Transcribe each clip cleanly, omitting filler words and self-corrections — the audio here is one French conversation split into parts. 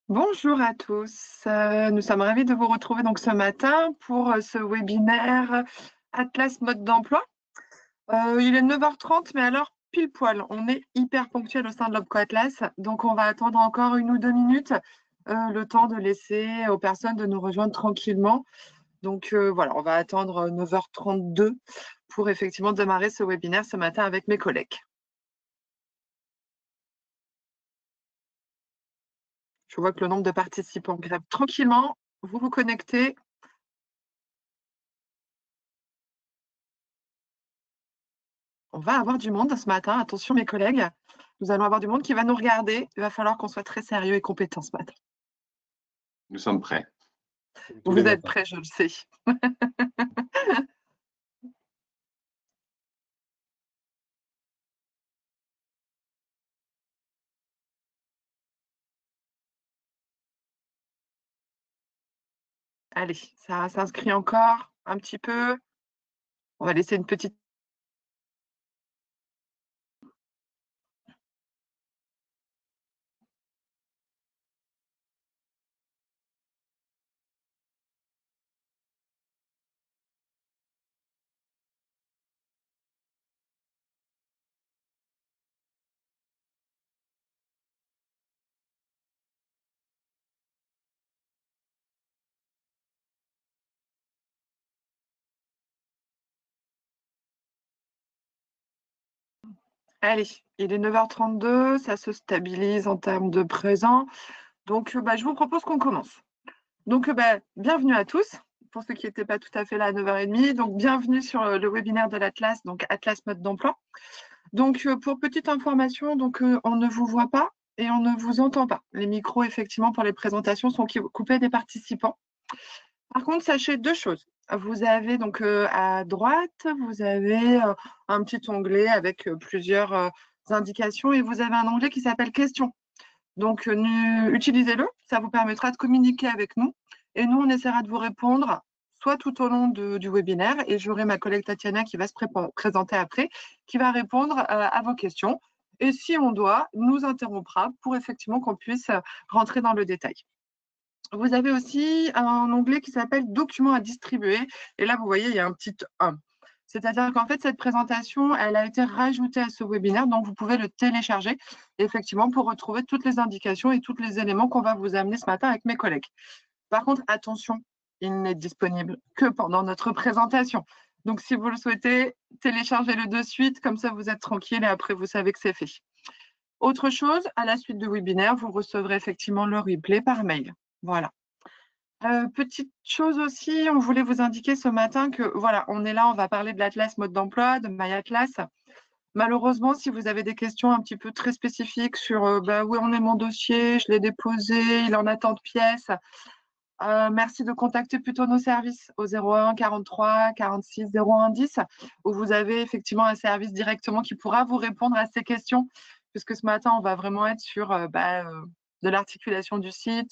Bonjour à tous. Nous sommes ravis de vous retrouver donc ce matin pour ce webinaire Atlas mode d'emploi. Il est 9h30, mais alors pile poil, on est hyper ponctuel au sein de l'Opco Atlas, donc on va attendre encore 1 ou 2 minutes, le temps de laisser aux personnes de nous rejoindre tranquillement. Donc voilà, on va attendre 9h32 pour effectivement démarrer ce webinaire ce matin avec mes collègues. Je vois que le nombre de participants grimpe tranquillement. Vous vous connectez. On va avoir du monde ce matin. Attention, mes collègues. Nous allons avoir du monde qui va nous regarder. Il va falloir qu'on soit très sérieux et compétent ce matin. Nous sommes prêts. Vous êtes prêts, je le sais. Allez, ça s'inscrit encore un petit peu. On va laisser une petite. Allez, il est 9h32, ça se stabilise en termes de présent. Donc, je vous propose qu'on commence. Donc, bienvenue à tous, pour ceux qui n'étaient pas tout à fait là à 9h30. Donc, bienvenue sur le webinaire de l'Atlas, donc Atlas mode d'emploi. Donc, pour petite information, donc, on ne vous voit pas et on ne vous entend pas. Les micros, effectivement, pour les présentations sont coupés des participants. Par contre, sachez deux choses. Vous avez donc à droite, vous avez un petit onglet avec plusieurs indications et vous avez un onglet qui s'appelle questions. Donc, utilisez-le, ça vous permettra de communiquer avec nous et nous, on essaiera de vous répondre soit tout au long du webinaire et j'aurai ma collègue Tatiana qui va se présenter après, qui va répondre à vos questions. Et si on doit, nous interrompra pour effectivement qu'on puisse rentrer dans le détail. Vous avez aussi un onglet qui s'appelle Documents à distribuer. Et là, vous voyez, il y a un petit 1. C'est-à-dire qu'en fait, cette présentation, elle a été rajoutée à ce webinaire, donc vous pouvez le télécharger, effectivement, pour retrouver toutes les indications et tous les éléments qu'on va vous amener ce matin avec mes collègues. Par contre, attention, il n'est disponible que pendant notre présentation. Donc, si vous le souhaitez, téléchargez-le de suite, comme ça, vous êtes tranquille et après, vous savez que c'est fait. Autre chose, à la suite du webinaire, vous recevrez effectivement le replay par mail. Voilà. Petite chose aussi, on voulait vous indiquer ce matin que voilà, on est là, on va parler de l'Atlas mode d'emploi, de MyAtlas. Malheureusement, si vous avez des questions un petit peu très spécifiques sur où en est mon dossier, je l'ai déposé, il en attend de pièces, merci de contacter plutôt nos services au 01 43 46 01 10, où vous avez effectivement un service directement qui pourra vous répondre à ces questions, puisque ce matin, on va vraiment être sur de l'articulation du site,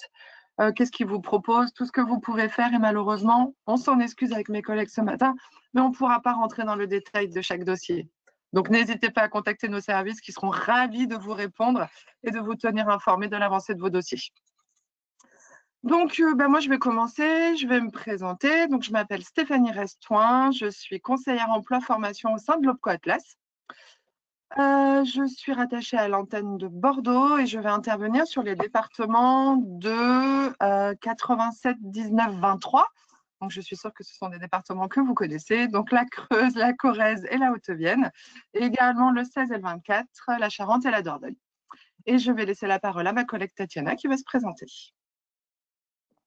qu'est-ce qu'ils vous proposent, tout ce que vous pouvez faire. Et malheureusement, on s'en excuse avec mes collègues ce matin, mais on ne pourra pas rentrer dans le détail de chaque dossier. Donc, n'hésitez pas à contacter nos services qui seront ravis de vous répondre et de vous tenir informés de l'avancée de vos dossiers. Donc, moi, je vais commencer, je vais me présenter. Donc, je m'appelle Stéphanie Restoin, je suis conseillère emploi formation au sein de l'Opco Atlas. Je suis rattachée à l'antenne de Bordeaux et je vais intervenir sur les départements de 87, 19, 23. Donc, je suis sûre que ce sont des départements que vous connaissez, donc la Creuse, la Corrèze et la Haute-Vienne, et également le 16 et le 24, la Charente et la Dordogne. Et je vais laisser la parole à ma collègue Tatiana qui va se présenter.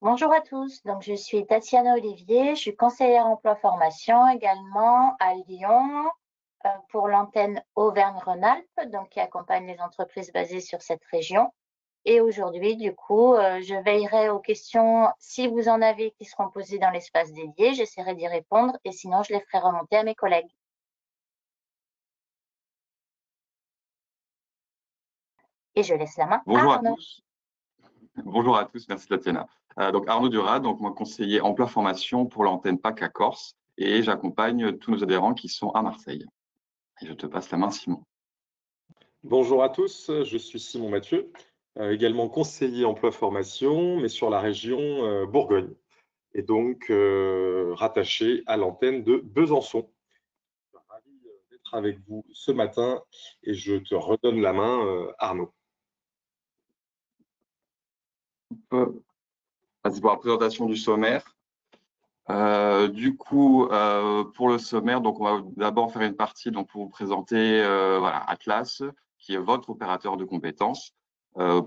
Bonjour à tous, donc je suis Tatiana Olivier, je suis conseillère emploi formation également à Lyon pour l'antenne Auvergne-Rhône-Alpes, donc qui accompagne les entreprises basées sur cette région. Et aujourd'hui, du coup, je veillerai aux questions, si vous en avez, qui seront posées dans l'espace dédié, j'essaierai d'y répondre et sinon je les ferai remonter à mes collègues. Et je laisse la main à Arnaud. Bonjour à tous, merci Tatiana. Donc Arnaud Durad, donc moi conseiller emploi formation pour l'antenne PACA Corse et j'accompagne tous nos adhérents qui sont à Marseille. Et je te passe la main Simon. Bonjour à tous, je suis Simon Mathieu. également conseiller emploi-formation, mais sur la région Bourgogne, et donc rattaché à l'antenne de Besançon. Je suis ravi d'être avec vous ce matin et je te redonne la main, Arnaud. C'est pour la présentation du sommaire. Du coup, pour le sommaire, donc on va d'abord faire une partie donc pour vous présenter voilà, Atlas, qui est votre opérateur de compétences,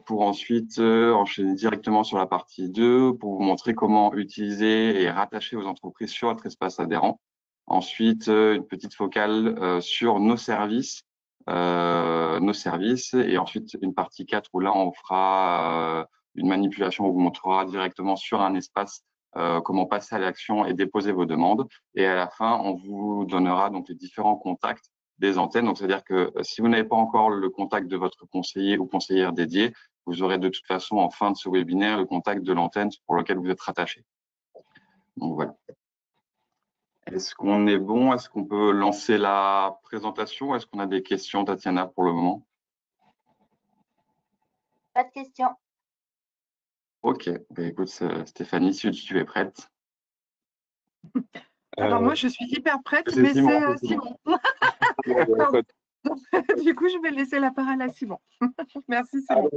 pour ensuite enchaîner directement sur la partie 2 pour vous montrer comment utiliser et rattacher vos entreprises sur votre espace adhérent. Ensuite, une petite focale sur nos services, et ensuite une partie 4 où là on fera une manipulation, on vous montrera directement sur un espace comment passer à l'action et déposer vos demandes. Et à la fin, on vous donnera donc les différents contacts des antennes. Donc, c'est-à-dire que si vous n'avez pas encore le contact de votre conseiller ou conseillère dédié, vous aurez de toute façon en fin de ce webinaire le contact de l'antenne pour lequel vous êtes rattaché. Donc, voilà. Est-ce qu'on est bon? Est-ce qu'on peut lancer la présentation? Est-ce qu'on a des questions, Tatiana, pour le moment? Pas de questions. Ok. Ben, écoute, Stéphanie, si tu es prête. Alors moi, je suis hyper prête, c'est mais Simon, c'est Simon. Du coup, je vais laisser la parole à Simon. Merci, Simon.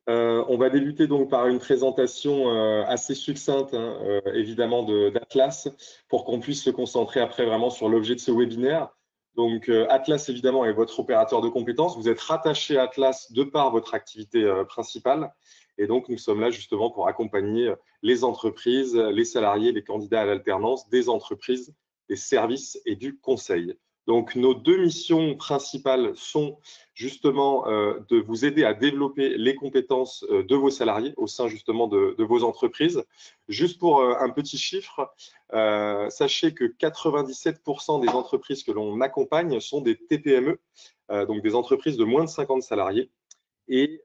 On va débuter donc par une présentation assez succincte, hein, évidemment, d'Atlas, pour qu'on puisse se concentrer après vraiment sur l'objet de ce webinaire. Donc, Atlas, évidemment, est votre opérateur de compétences. Vous êtes rattaché à Atlas de par votre activité principale. Et donc, nous sommes là justement pour accompagner les entreprises, les salariés, les candidats à l'alternance, des entreprises, des services et du conseil. Donc, nos deux missions principales sont justement de vous aider à développer les compétences de vos salariés au sein justement de vos entreprises. Juste pour un petit chiffre, sachez que 97% des entreprises que l'on accompagne sont des TPME, donc des entreprises de moins de 50 salariés. Et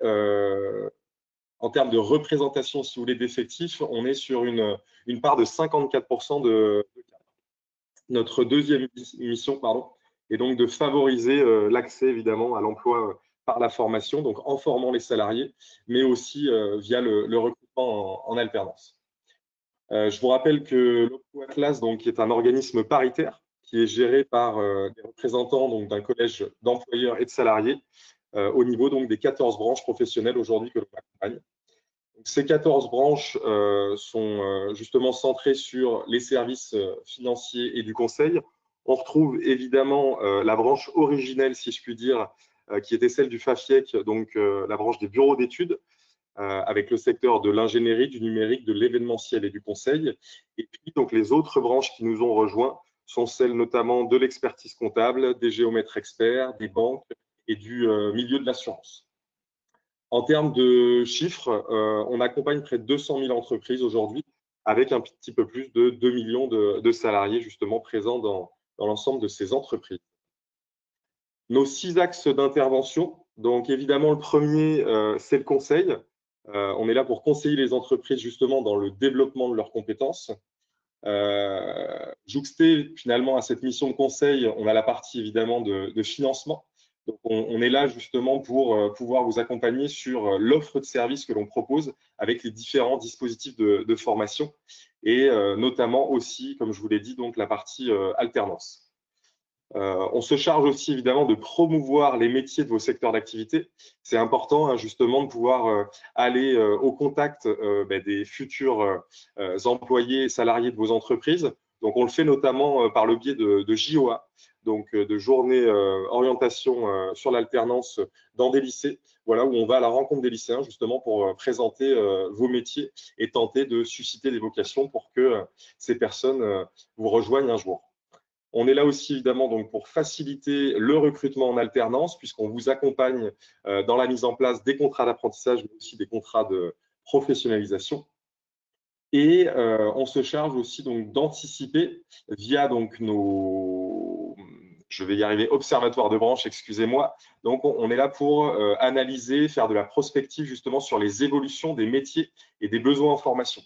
en termes de représentation, si vous voulez, d'effectifs, on est sur une part de 54% de cadres. Notre deuxième mission, est donc de favoriser l'accès, évidemment, à l'emploi par la formation, donc en formant les salariés, mais aussi via le recrutement en alternance. Je vous rappelle que l'Opco Atlas, donc, est un organisme paritaire qui est géré par des représentants d'un collège d'employeurs et de salariés au niveau donc, des 14 branches professionnelles aujourd'hui que l'on accompagne. Ces 14 branches sont justement centrées sur les services financiers et du conseil. On retrouve évidemment la branche originelle, si je puis dire, qui était celle du FAFIEC, donc la branche des bureaux d'études, avec le secteur de l'ingénierie, du numérique, de l'événementiel et du conseil. Et puis, donc, les autres branches qui nous ont rejoints sont celles notamment de l'expertise comptable, des géomètres experts, des banques et du milieu de l'assurance. En termes de chiffres, on accompagne près de 200 000 entreprises aujourd'hui, avec un petit peu plus de 2 millions de salariés justement présents dans l'ensemble de ces entreprises. Nos 6 axes d'intervention, donc évidemment le premier, c'est le conseil. On est là pour conseiller les entreprises justement dans le développement de leurs compétences. Jouxté finalement à cette mission de conseil, on a la partie évidemment de financement. Donc, on est là justement pour pouvoir vous accompagner sur l'offre de services que l'on propose avec les différents dispositifs de formation et notamment aussi, comme je vous l'ai dit, donc la partie alternance. On se charge aussi évidemment de promouvoir les métiers de vos secteurs d'activité. C'est important hein, justement de pouvoir aller au contact des futurs employés et salariés de vos entreprises. Donc, on le fait notamment par le biais de JOA, donc de journées orientation sur l'alternance dans des lycées, voilà, où on va à la rencontre des lycéens justement pour présenter vos métiers et tenter de susciter des vocations pour que ces personnes vous rejoignent un jour. On est là aussi évidemment donc, pour faciliter le recrutement en alternance, puisqu'on vous accompagne dans la mise en place des contrats d'apprentissage, mais aussi des contrats de professionnalisation. Et on se charge aussi donc d'anticiper via donc nos, je vais y arriver, observatoires de branche, excusez-moi. Donc on est là pour analyser, faire de la prospective justement sur les évolutions des métiers et des besoins en formation.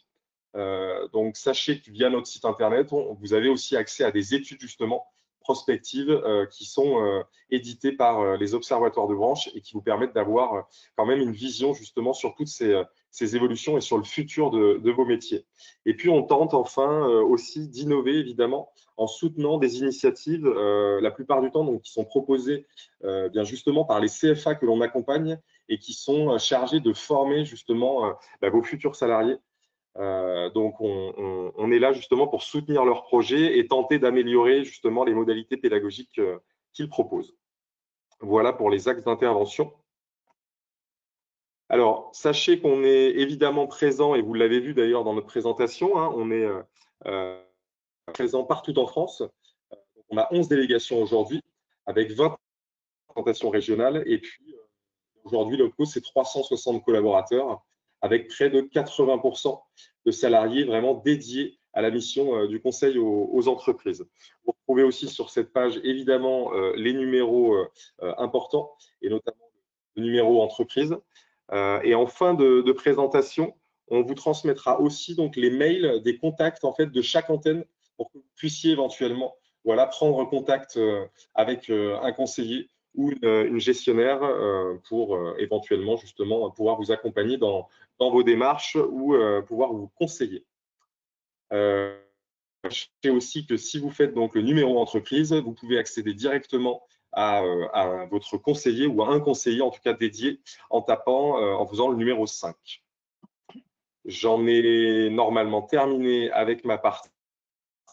Donc, sachez que via notre site internet, vous avez aussi accès à des études justement prospectives qui sont éditées par les observatoires de branche et qui vous permettent d'avoir quand même une vision justement sur toutes ces évolutions et sur le futur de vos métiers. Et puis, on tente enfin aussi d'innover, évidemment, en soutenant des initiatives, la plupart du temps, donc, qui sont proposées bien justement par les CFA que l'on accompagne et qui sont chargés de former justement vos futurs salariés. Donc, on est là justement pour soutenir leurs projets et tenter d'améliorer justement les modalités pédagogiques qu'ils proposent. Voilà pour les axes d'intervention. Alors, sachez qu'on est évidemment présent, et vous l'avez vu d'ailleurs dans notre présentation, hein, on est présent partout en France. On a 11 délégations aujourd'hui, avec 20 représentations régionales, et puis aujourd'hui, l'OPCO, c'est 360 collaborateurs, avec près de 80% de salariés vraiment dédiés à la mission du conseil aux entreprises. Vous retrouvez aussi sur cette page, évidemment, les numéros importants, et notamment le numéro entreprise. Et en fin de présentation, on vous transmettra aussi donc les mails des contacts en fait de chaque antenne pour que vous puissiez éventuellement prendre contact avec un conseiller ou une gestionnaire pour éventuellement justement pouvoir vous accompagner dans vos démarches ou pouvoir vous conseiller. Sachez aussi que si vous faites donc le numéro entreprise, vous pouvez accéder directement à votre conseiller ou à un conseiller en tout cas dédié en tapant, en faisant le numéro 5. J'en ai normalement terminé avec ma partie.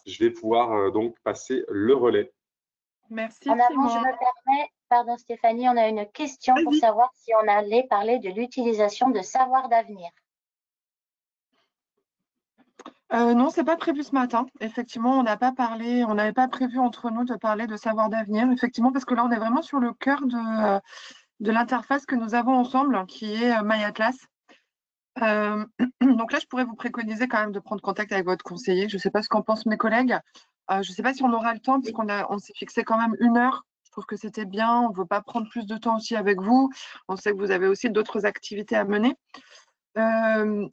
Je vais pouvoir donc passer le relais. Merci. En avant, je me permets, pardon Stéphanie, on a une question pour savoir si on allait parler de l'utilisation de savoir d'avenir. Non, c'est pas prévu ce matin. Effectivement, on n'a pas parlé, on n'avait pas prévu entre nous de parler de savoir d'avenir. Effectivement, parce que là, on est vraiment sur le cœur de l'interface que nous avons ensemble, qui est MyAtlas. Donc là, je pourrais vous préconiser quand même de prendre contact avec votre conseiller. Je ne sais pas ce qu'en pensent mes collègues. Je ne sais pas si on aura le temps, puisqu'on s'est fixé quand même 1 heure. Je trouve que c'était bien. On ne veut pas prendre plus de temps aussi avec vous. On sait que vous avez aussi d'autres activités à mener.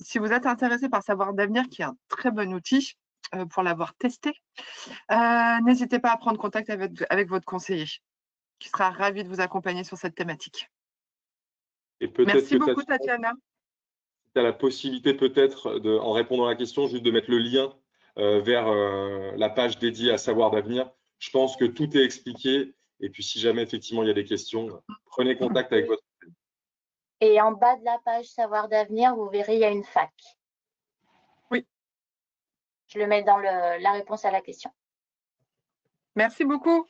Si vous êtes intéressé par Savoir d'avenir, qui est un très bon outil pour l'avoir testé, n'hésitez pas à prendre contact avec votre conseiller, qui sera ravi de vous accompagner sur cette thématique. Et merci beaucoup, Tatiana. Tu as la possibilité peut-être, en répondant à la question, juste de mettre le lien vers la page dédiée à Savoir d'avenir. Je pense que tout est expliqué. Et puis, si jamais effectivement il y a des questions, prenez contact avec votre. Et en bas de la page Savoir d'avenir, vous verrez, il y a une FAQ. Oui. Je le mets dans la réponse à la question. Merci beaucoup.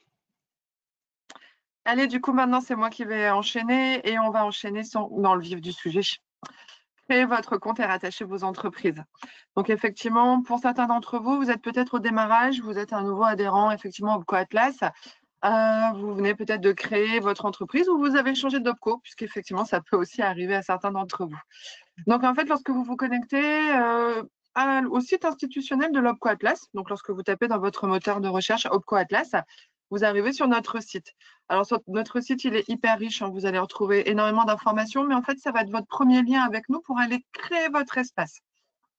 Allez, du coup, maintenant, c'est moi qui vais enchaîner et on va enchaîner dans le vif du sujet. Créez votre compte et rattachez vos entreprises. Donc, effectivement, pour certains d'entre vous, vous êtes peut-être au démarrage, vous êtes un nouveau adhérent, effectivement, au OPCO Atlas. Vous venez peut-être de créer votre entreprise ou vous avez changé d'OPCO, puisqu'effectivement, ça peut aussi arriver à certains d'entre vous. Donc, en fait, lorsque vous vous connectez au site institutionnel de l'OPCO Atlas, donc lorsque vous tapez dans votre moteur de recherche OPCO Atlas, vous arrivez sur notre site. Alors, sur notre site, il est hyper riche. Hein, vous allez retrouver énormément d'informations, mais en fait, ça va être votre premier lien avec nous pour aller créer votre espace.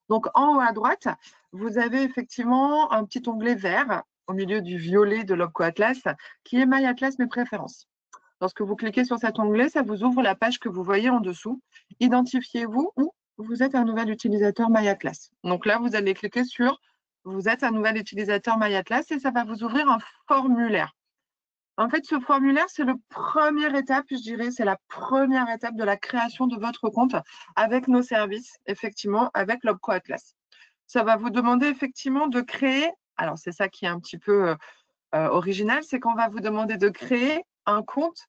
Donc, en haut à droite, vous avez effectivement un petit onglet vert au milieu du violet de l'OPCO Atlas qui est My Atlas, mes préférences. Lorsque vous cliquez sur cet onglet, ça vous ouvre la page que vous voyez en dessous. Identifiez-vous ou vous êtes un nouvel utilisateur My Atlas. Donc là, vous allez cliquer sur vous êtes un nouvel utilisateur My Atlas et ça va vous ouvrir un formulaire. En fait, ce formulaire, c'est la première étape, je dirais, c'est la première étape de la création de votre compte avec nos services, effectivement, avec l'OPCO Atlas. Ça va vous demander effectivement de créer, alors c'est ça qui est un petit peu original, c'est qu'on va vous demander de créer un compte,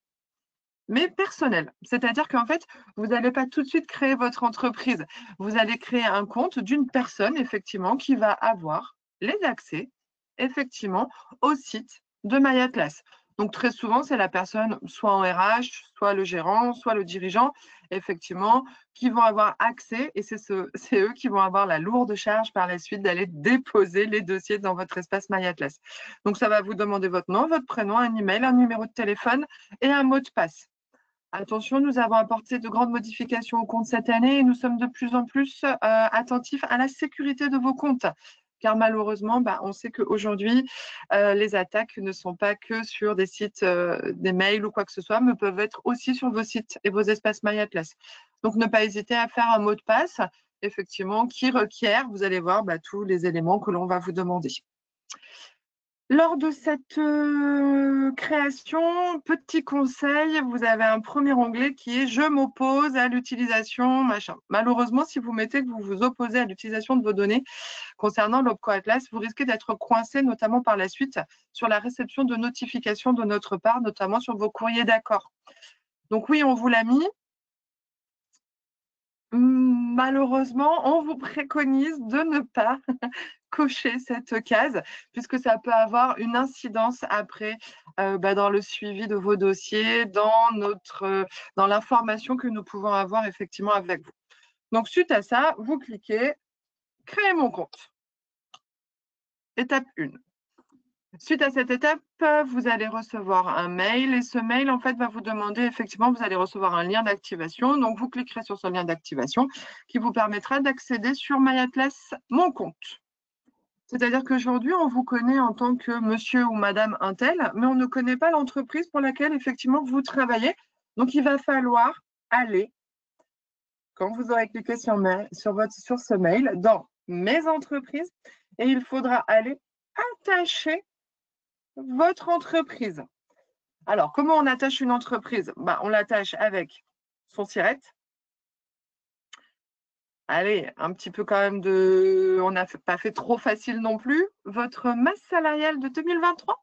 mais personnel. C'est-à-dire qu'en fait, vous n'allez pas tout de suite créer votre entreprise. Vous allez créer un compte d'une personne, effectivement, qui va avoir les accès, effectivement, au site de My Atlas. Donc, très souvent, c'est la personne, soit en RH, soit le gérant, soit le dirigeant, effectivement, qui vont avoir accès et c'est eux qui vont avoir la lourde charge par la suite d'aller déposer les dossiers dans votre espace My Atlas. Donc, ça va vous demander votre nom, votre prénom, un email, un numéro de téléphone et un mot de passe. Attention, nous avons apporté de grandes modifications au compte cette année et nous sommes de plus en plus attentifs à la sécurité de vos comptes. car malheureusement, on sait qu'aujourd'hui, les attaques ne sont pas que sur des sites, des mails ou quoi que ce soit, mais peuvent être aussi sur vos sites et vos espaces MyAtlas. Donc, ne pas hésiter à faire un mot de passe, effectivement, qui requiert, vous allez voir, tous les éléments que l'on va vous demander. Lors de cette création, petit conseil, vous avez un premier onglet qui est « Je m'oppose à l'utilisation machin ». Malheureusement, si vous mettez que vous vous opposez à l'utilisation de vos données concernant l'Opco Atlas, vous risquez d'être coincé, notamment par la suite, sur la réception de notifications de notre part, notamment sur vos courriers d'accord. Donc oui, on vous l'a mis. Malheureusement, on vous préconise de ne pas cocher cette case, puisque ça peut avoir une incidence après dans le suivi de vos dossiers, dans l'information que nous pouvons avoir effectivement avec vous. Donc, suite à ça, vous cliquez « Créer mon compte ». Étape 1. Suite à cette étape, vous allez recevoir un mail et ce mail, en fait, va vous demander, effectivement, vous allez recevoir un lien d'activation. Donc, vous cliquerez sur ce lien d'activation qui vous permettra d'accéder sur MyAtlas Mon compte. C'est-à-dire qu'aujourd'hui, on vous connaît en tant que monsieur ou madame untel, mais on ne connaît pas l'entreprise pour laquelle, effectivement, vous travaillez. Donc, il va falloir aller, quand vous aurez cliqué sur ce mail, dans Mes entreprises, et il faudra aller attacher votre entreprise. Alors, comment on attache une entreprise? On l'attache avec son SIRET. Allez, un petit peu quand même on n'a pas fait trop facile non plus. Votre masse salariale de 2023.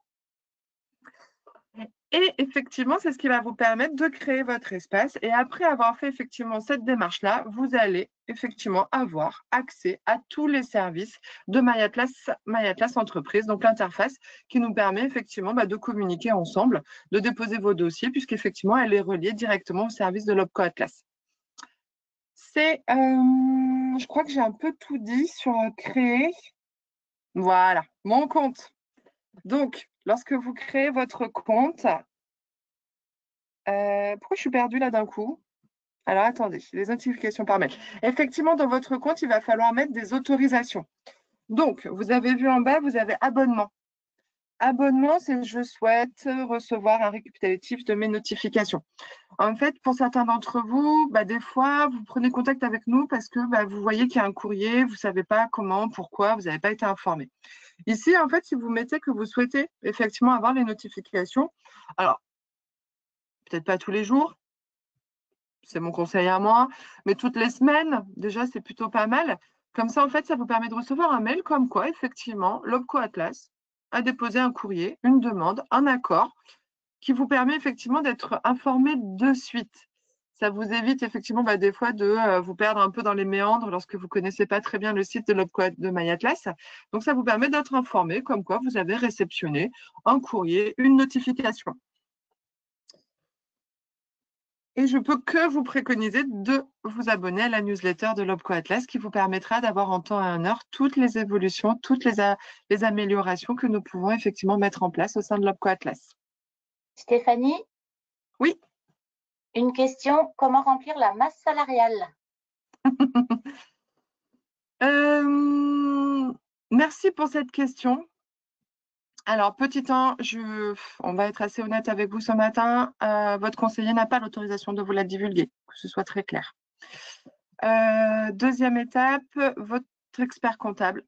Et effectivement, c'est ce qui va vous permettre de créer votre espace. Et après avoir fait effectivement cette démarche-là, vous allez effectivement avoir accès à tous les services de MyAtlas Entreprise, donc l'interface qui nous permet effectivement de communiquer ensemble, de déposer vos dossiers, puisqu'effectivement, elle est reliée directement au service de l'Opco Atlas. Je crois que j'ai un peu tout dit sur créer. Voilà, mon compte. Donc, lorsque vous créez votre compte, pourquoi je suis perdue là d'un coup? Alors, attendez, les notifications par mail. Effectivement, dans votre compte, il va falloir mettre des autorisations. Donc, vous avez vu en bas, vous avez abonnement. Abonnement, c'est je souhaite recevoir un récapitulatif de mes notifications. En fait, pour certains d'entre vous, des fois, vous prenez contact avec nous parce que vous voyez qu'il y a un courrier, vous ne savez pas comment, pourquoi, vous n'avez pas été informé. Ici, en fait, si vous mettez que vous souhaitez effectivement avoir les notifications, alors, peut-être pas tous les jours, c'est mon conseil à moi, mais toutes les semaines, déjà, c'est plutôt pas mal. Comme ça, en fait, ça vous permet de recevoir un mail comme quoi, effectivement, l'Opco Atlas a déposé un courrier, une demande, un accord qui vous permet effectivement d'être informé de suite. Ça vous évite effectivement des fois de vous perdre un peu dans les méandres lorsque vous ne connaissez pas très bien le site de MyAtlas. Donc, ça vous permet d'être informé comme quoi vous avez réceptionné un courrier, une notification. Et je peux que vous préconiser de vous abonner à la newsletter de l'Opco Atlas qui vous permettra d'avoir en temps et en heure toutes les évolutions, toutes les améliorations que nous pouvons effectivement mettre en place au sein de l'Opco Atlas. Stéphanie? Oui. Une question, comment remplir la masse salariale? Merci pour cette question. Alors, petit 1, on va être assez honnête avec vous ce matin. Votre conseiller n'a pas l'autorisation de vous la divulguer, que ce soit très clair. Deuxième étape, votre expert comptable,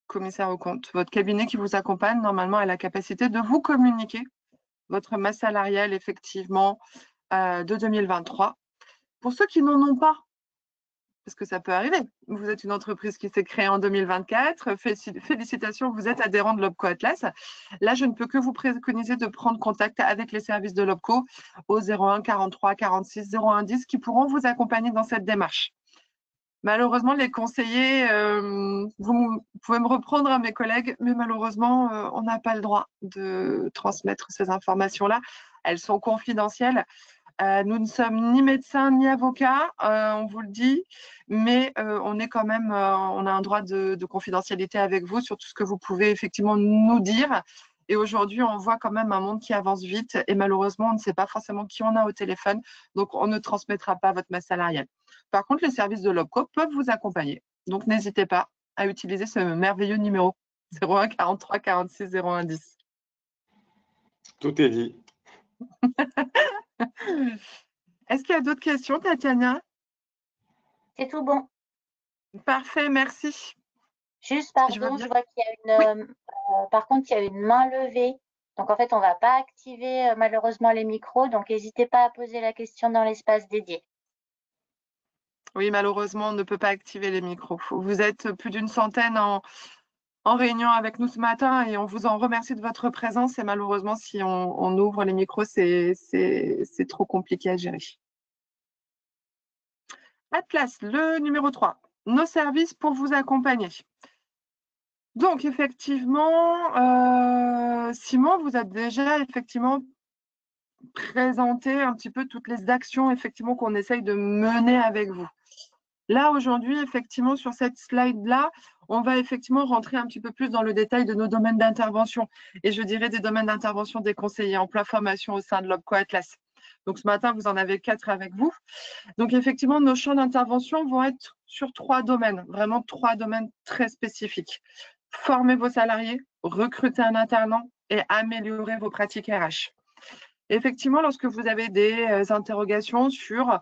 commissaire aux comptes, votre cabinet qui vous accompagne, normalement, a la capacité de vous communiquer votre masse salariale, effectivement, de 2023. Pour ceux qui n'en ont pas, parce que ça peut arriver. Vous êtes une entreprise qui s'est créée en 2024. Félicitations, vous êtes adhérent de l'Opco Atlas. Là, je ne peux que vous préconiser de prendre contact avec les services de l'Opco au 01 43 46 01 10 qui pourront vous accompagner dans cette démarche. Malheureusement, les conseillers, vous pouvez me reprendre à mes collègues, mais malheureusement, on n'a pas le droit de transmettre ces informations-là. Elles sont confidentielles. Nous ne sommes ni médecins ni avocats, on vous le dit, mais on est quand même, on a un droit de confidentialité avec vous sur tout ce que vous pouvez effectivement nous dire. Et aujourd'hui, on voit quand même un monde qui avance vite et malheureusement, on ne sait pas forcément qui on a au téléphone, donc on ne transmettra pas votre masse salariale. Par contre, les services de l'Opco peuvent vous accompagner, donc n'hésitez pas à utiliser ce merveilleux numéro 01 43 46 01 10. Tout est dit. Est-ce qu'il y a d'autres questions, Tatiana? C'est tout bon. Parfait, merci. Juste, Je veux pardon, bien. je vois qu'il y a une, par contre, il y a une main levée. Donc, en fait, on ne va pas activer malheureusement les micros. Donc, n'hésitez pas à poser la question dans l'espace dédié. Oui, malheureusement, on ne peut pas activer les micros. Vous êtes plus d'une centaine en réunion avec nous ce matin et on vous en remercie de votre présence. Et malheureusement, si on ouvre les micros, c'est trop compliqué à gérer. Atlas, le numéro 3, nos services pour vous accompagner. Donc, effectivement, Simon vous a déjà effectivement présenté un petit peu toutes les actions effectivement qu'on essaye de mener avec vous. Là, aujourd'hui, effectivement, sur cette slide-là, on va effectivement rentrer un petit peu plus dans le détail de nos domaines d'intervention. Et je dirais des domaines d'intervention des conseillers emploi formation au sein de l'OPCO Atlas. Donc, ce matin, vous en avez 4 avec vous. Donc, effectivement, nos champs d'intervention vont être sur 3 domaines, vraiment 3 domaines très spécifiques. Former vos salariés, recruter un alternant et améliorer vos pratiques RH. Effectivement, lorsque vous avez des interrogations sur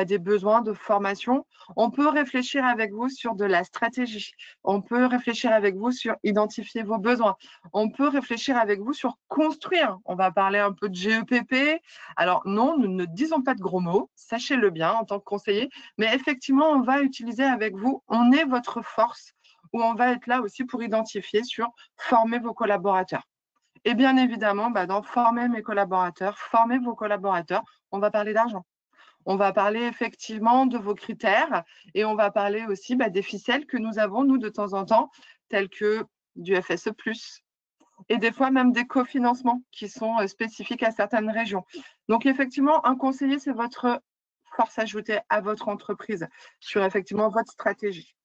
des besoins de formation, on peut réfléchir avec vous sur de la stratégie. On peut réfléchir avec vous sur identifier vos besoins. On peut réfléchir avec vous sur construire. On va parler un peu de GEPP. Alors non, nous ne disons pas de gros mots, sachez-le bien en tant que conseiller, mais effectivement, on va utiliser avec vous, on est votre force, où on va être là aussi pour identifier sur former vos collaborateurs. Et bien évidemment, dans former mes collaborateurs, former vos collaborateurs, on va parler d'argent. On va parler effectivement de vos critères et on va parler aussi des ficelles que nous avons, nous, de temps en temps, telles que du FSE+, et des fois même des cofinancements qui sont spécifiques à certaines régions. Donc effectivement, un conseiller, c'est votre force ajoutée à votre entreprise sur effectivement votre stratégie.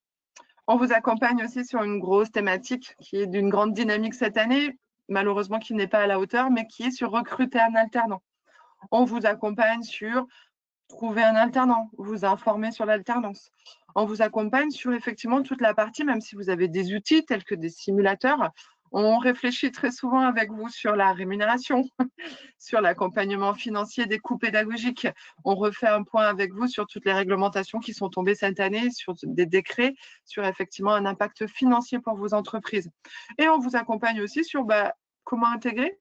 On vous accompagne aussi sur une grosse thématique qui est d'une grande dynamique cette année, malheureusement qui n'est pas à la hauteur, mais qui est sur recruter un alternant. On vous accompagne sur trouver un alternant, vous informer sur l'alternance. On vous accompagne sur effectivement toute la partie, même si vous avez des outils tels que des simulateurs. On réfléchit très souvent avec vous sur la rémunération, sur l'accompagnement financier des coûts pédagogiques. On refait un point avec vous sur toutes les réglementations qui sont tombées cette année, sur des décrets, sur effectivement un impact financier pour vos entreprises. Et on vous accompagne aussi sur comment intégrer,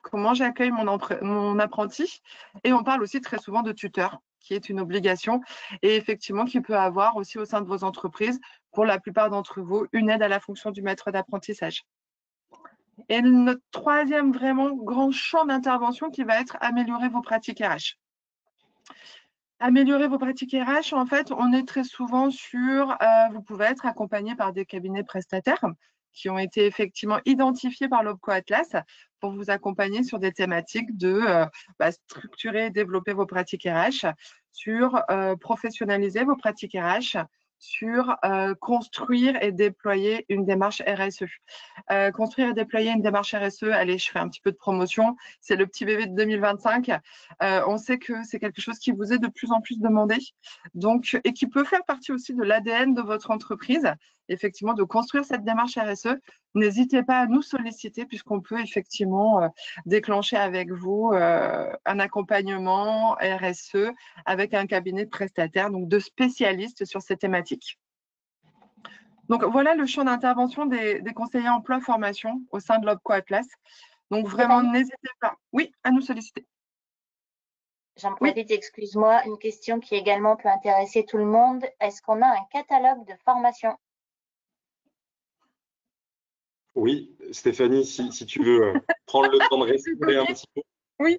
comment j'accueille mon apprenti. Et on parle aussi très souvent de tuteur, qui est une obligation et effectivement qui peut avoir aussi au sein de vos entreprises, pour la plupart d'entre vous, une aide à la fonction du maître d'apprentissage. Et notre troisième vraiment grand champ d'intervention qui va être améliorer vos pratiques RH. Améliorer vos pratiques RH, en fait, on est très souvent sur, vous pouvez être accompagné par des cabinets prestataires qui ont été effectivement identifiés par l'OPCO Atlas pour vous accompagner sur des thématiques de structurer et développer vos pratiques RH, sur professionnaliser vos pratiques RH, sur construire et déployer une démarche RSE. Construire et déployer une démarche RSE, allez, je fais un petit peu de promotion, c'est le petit bébé de 2025. On sait que c'est quelque chose qui vous est de plus en plus demandé, donc, et qui peut faire partie aussi de l'ADN de votre entreprise, effectivement, de construire cette démarche RSE. N'hésitez pas à nous solliciter puisqu'on peut effectivement déclencher avec vous un accompagnement RSE avec un cabinet de prestataires, donc de spécialistes sur ces thématiques. Donc voilà le champ d'intervention des conseillers emploi formation au sein de l'OPCO Atlas. Donc vraiment, n'hésitez pas, oui, à nous solliciter. J'en profite, excuse-moi, une question qui également peut intéresser tout le monde. Est-ce qu'on a un catalogue de formation? Oui, Stéphanie, si tu veux prendre le temps de respirer un petit peu. Oui.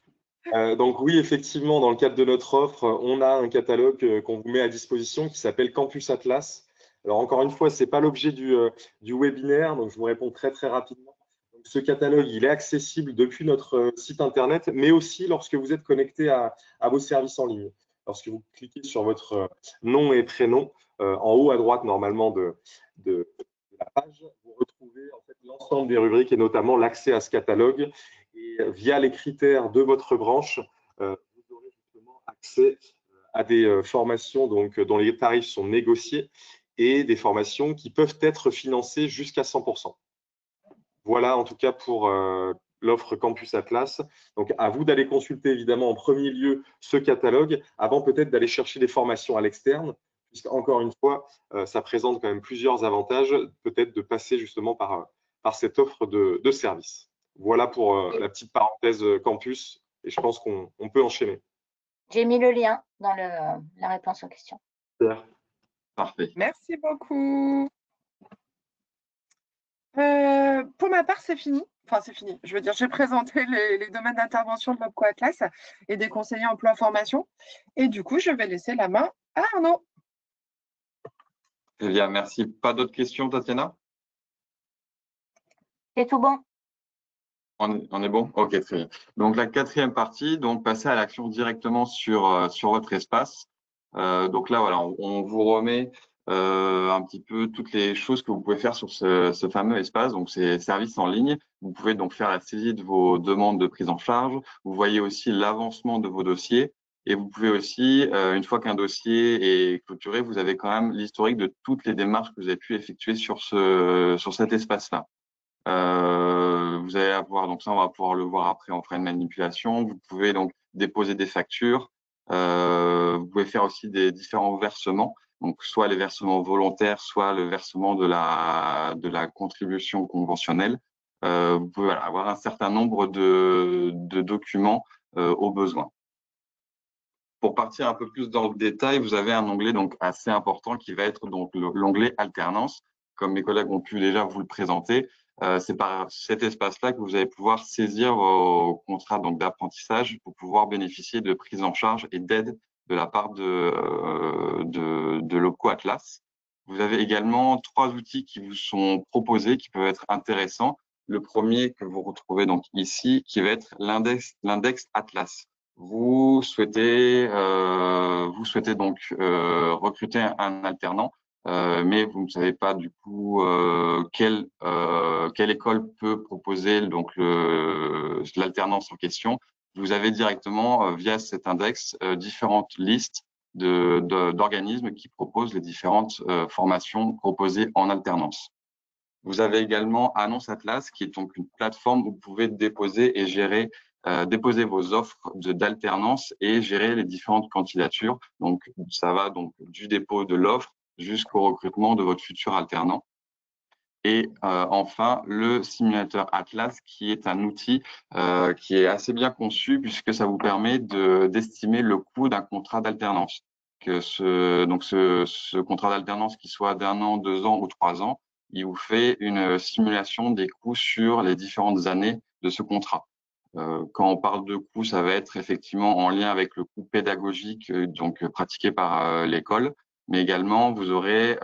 Donc oui, effectivement, dans le cadre de notre offre, on a un catalogue qu'on vous met à disposition qui s'appelle Campus Atlas. Alors encore une fois, ce n'est pas l'objet du webinaire, donc je vous réponds très très rapidement. Donc, ce catalogue, il est accessible depuis notre site internet, mais aussi lorsque vous êtes connecté à vos services en ligne. Lorsque vous cliquez sur votre nom et prénom, en haut à droite normalement de la page, vous retrouvez en fait l'ensemble des rubriques et notamment l'accès à ce catalogue. Et via les critères de votre branche, vous aurez justement accès à des formations dont les tarifs sont négociés et des formations qui peuvent être financées jusqu'à 100%. Voilà en tout cas pour l'offre Campus Atlas. Donc, à vous d'aller consulter évidemment en premier lieu ce catalogue avant peut-être d'aller chercher des formations à l'externe, puisqu'encore une fois, ça présente quand même plusieurs avantages, peut-être de passer justement par cette offre de service. Voilà pour la petite parenthèse campus, et je pense qu'on peut enchaîner. J'ai mis le lien dans la réponse aux questions. Parfait. Merci beaucoup. Pour ma part, c'est fini. Enfin, c'est fini. Je veux dire, j'ai présenté les domaines d'intervention de l'OPCO Atlas et des conseillers emploi-formation. Et du coup, je vais laisser la main à Arnaud. Très bien, merci. Pas d'autres questions, Tatiana? C'est tout bon. On est bon? Ok, très bien. Donc, la quatrième partie, donc passer à l'action directement sur votre espace. Donc là, voilà, on vous remet un petit peu toutes les choses que vous pouvez faire sur ce fameux espace. Donc, c'est services en ligne. Vous pouvez donc faire la saisie de vos demandes de prise en charge. Vous voyez aussi l'avancement de vos dossiers. Et vous pouvez aussi, une fois qu'un dossier est clôturé, vous avez quand même l'historique de toutes les démarches que vous avez pu effectuer sur cet espace-là. Vous allez avoir, donc ça, on va pouvoir le voir après, on fera une manipulation. Vous pouvez donc déposer des factures. Vous pouvez faire aussi des différents versements. Donc, soit les versements volontaires, soit le versement de la contribution conventionnelle. Vous pouvez avoir un certain nombre de documents au besoin. Pour partir un peu plus dans le détail, vous avez un onglet donc assez important qui va être donc l'onglet alternance. Comme mes collègues ont pu déjà vous le présenter, c'est par cet espace-là que vous allez pouvoir saisir vos contrats donc d'apprentissage pour pouvoir bénéficier de prise en charge et d'aide de la part de l'OPCO Atlas. Vous avez également 3 outils qui vous sont proposés, qui peuvent être intéressants. Le premier que vous retrouvez donc ici, qui va être l'index Atlas. Vous souhaitez donc recruter un alternant, mais vous ne savez pas du coup quelle école peut proposer donc l'alternance en question. Vous avez directement via cet index différentes listes d'organismes qui proposent les différentes formations proposées en alternance. Vous avez également Annonce Atlas, qui est donc une plateforme où vous pouvez déposer et gérer déposer vos offres d'alternance et gérer les différentes candidatures. Donc, ça va donc du dépôt de l'offre jusqu'au recrutement de votre futur alternant. Et enfin, le simulateur Atlas, qui est un outil qui est assez bien conçu puisque ça vous permet d'estimer le coût d'un contrat d'alternance. Que ce contrat d'alternance, qui soit d'1 an, 2 ans ou 3 ans, il vous fait une simulation des coûts sur les différentes années de ce contrat. Quand on parle de coûts, ça va être effectivement en lien avec le coût pédagogique donc pratiqué par l'école, mais également vous aurez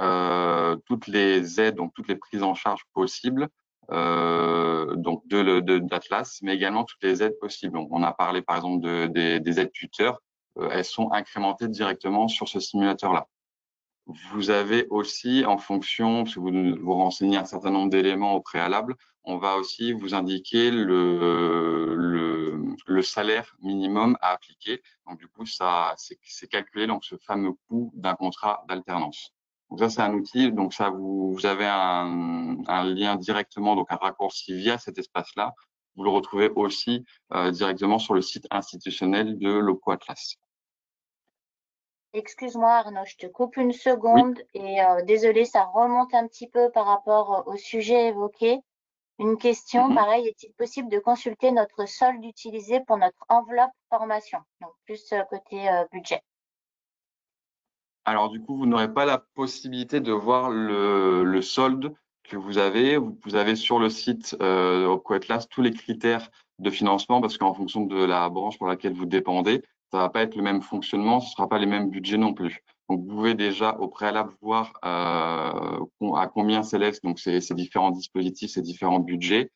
toutes les aides, donc toutes les prises en charge possibles donc d'Atlas, mais également toutes les aides possibles. Donc, on a parlé par exemple des aides tuteurs, elles sont incrémentées directement sur ce simulateur-là. Vous avez aussi, en fonction, si vous vous renseignez un certain nombre d'éléments au préalable, on va aussi vous indiquer le salaire minimum à appliquer. Donc, du coup, c'est calculé donc ce fameux coût d'un contrat d'alternance. Donc, ça, c'est un outil. Donc, ça, vous avez un lien directement, donc un raccourci via cet espace-là. Vous le retrouvez aussi directement sur le site institutionnel de l'OPCO Atlas. Excuse-moi Arnaud, je te coupe une seconde et désolé, ça remonte un petit peu par rapport au sujet évoqué. Une question, pareil, est-il possible de consulter notre solde utilisé pour notre enveloppe formation? Donc plus côté budget. Alors du coup, vous n'aurez pas la possibilité de voir le solde que vous avez. Vous avez sur le site OPCO Atlas tous les critères de financement parce qu'en fonction de la branche pour laquelle vous dépendez, ça va pas être le même fonctionnement, ce sera pas les mêmes budgets non plus. Donc vous pouvez déjà au préalable voir à combien s'élèvent donc ces différents dispositifs, ces différents budgets.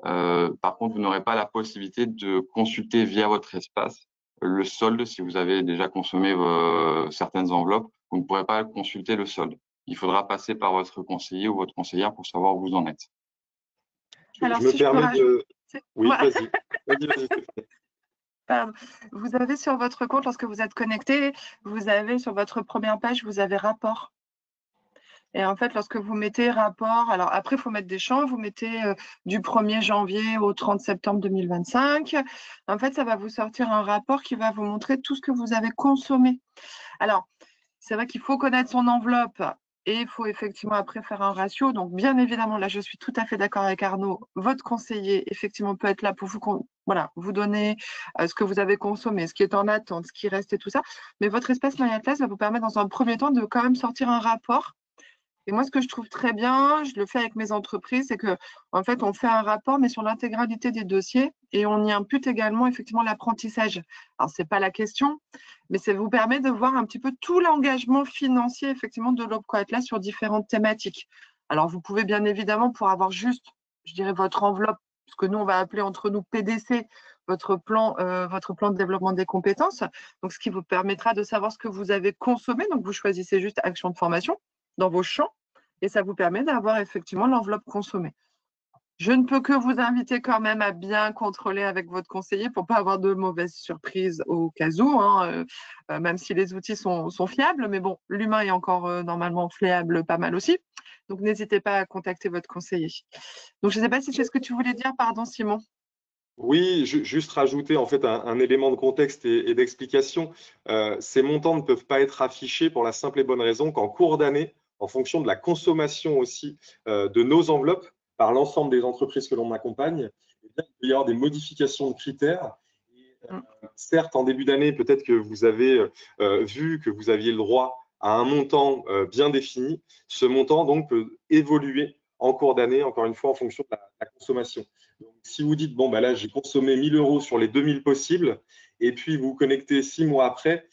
Par contre, vous n'aurez pas la possibilité de consulter via votre espace le solde si vous avez déjà consommé certaines enveloppes. Vous ne pourrez pas consulter le solde. Il faudra passer par votre conseiller ou votre conseillère pour savoir où vous en êtes. Alors, je me si je peux permets de… rajouter… Oui, Voilà. vas-y. Vas-y. Pardon. Vous avez sur votre compte, lorsque vous êtes connecté, vous avez sur votre première page, vous avez rapport. Et en fait, lorsque vous mettez rapport, alors après, il faut mettre des champs, vous mettez du 1er janvier au 30 septembre 2025. En fait, ça va vous sortir un rapport qui va vous montrer tout ce que vous avez consommé. Alors, c'est vrai qu'il faut connaître son enveloppe et il faut effectivement après faire un ratio. Donc, bien évidemment, là, je suis tout à fait d'accord avec Arnaud. Votre conseiller, effectivement, peut être là pour vous, voilà, vous donner ce que vous avez consommé, ce qui est en attente, ce qui reste et tout ça. Mais votre espace MyAtlas va vous permettre, dans un premier temps, de quand même sortir un rapport. Et moi, ce que je trouve très bien, je le fais avec mes entreprises, c'est que, en fait, on fait un rapport, mais sur l'intégralité des dossiers, et on y impute également effectivement l'apprentissage. Alors, c'est pas la question, mais ça vous permet de voir un petit peu tout l'engagement financier effectivement de l'OPCO-Atlas sur différentes thématiques. Alors, vous pouvez bien évidemment, pour avoir juste, je dirais, votre enveloppe, ce que nous on va appeler entre nous PDC, votre plan de développement des compétences. Donc, ce qui vous permettra de savoir ce que vous avez consommé. Donc, vous choisissez juste action de formation dans vos champs et ça vous permet d'avoir effectivement l'enveloppe consommée. Je ne peux que vous inviter quand même à bien contrôler avec votre conseiller pour ne pas avoir de mauvaises surprises au cas où, hein, même si les outils sont fiables, mais bon, l'humain est encore normalement fiable pas mal aussi. Donc, n'hésitez pas à contacter votre conseiller. Donc, je ne sais pas si c'est ce que tu voulais dire, pardon Simon. Oui, juste rajouter en fait un élément de contexte et d'explication. Ces montants ne peuvent pas être affichés pour la simple et bonne raison qu'en cours d'année, en fonction de la consommation aussi de nos enveloppes par l'ensemble des entreprises que l'on accompagne, eh bien, il peut y avoir des modifications de critères. Et, certes, en début d'année, peut-être que vous avez vu que vous aviez le droit à un montant bien défini. Ce montant donc peut évoluer en cours d'année, encore une fois, en fonction de la consommation. Donc, si vous dites, bon, bah là, j'ai consommé 1 000 € sur les 2 000 possibles, et puis vous vous connectez 6 mois après,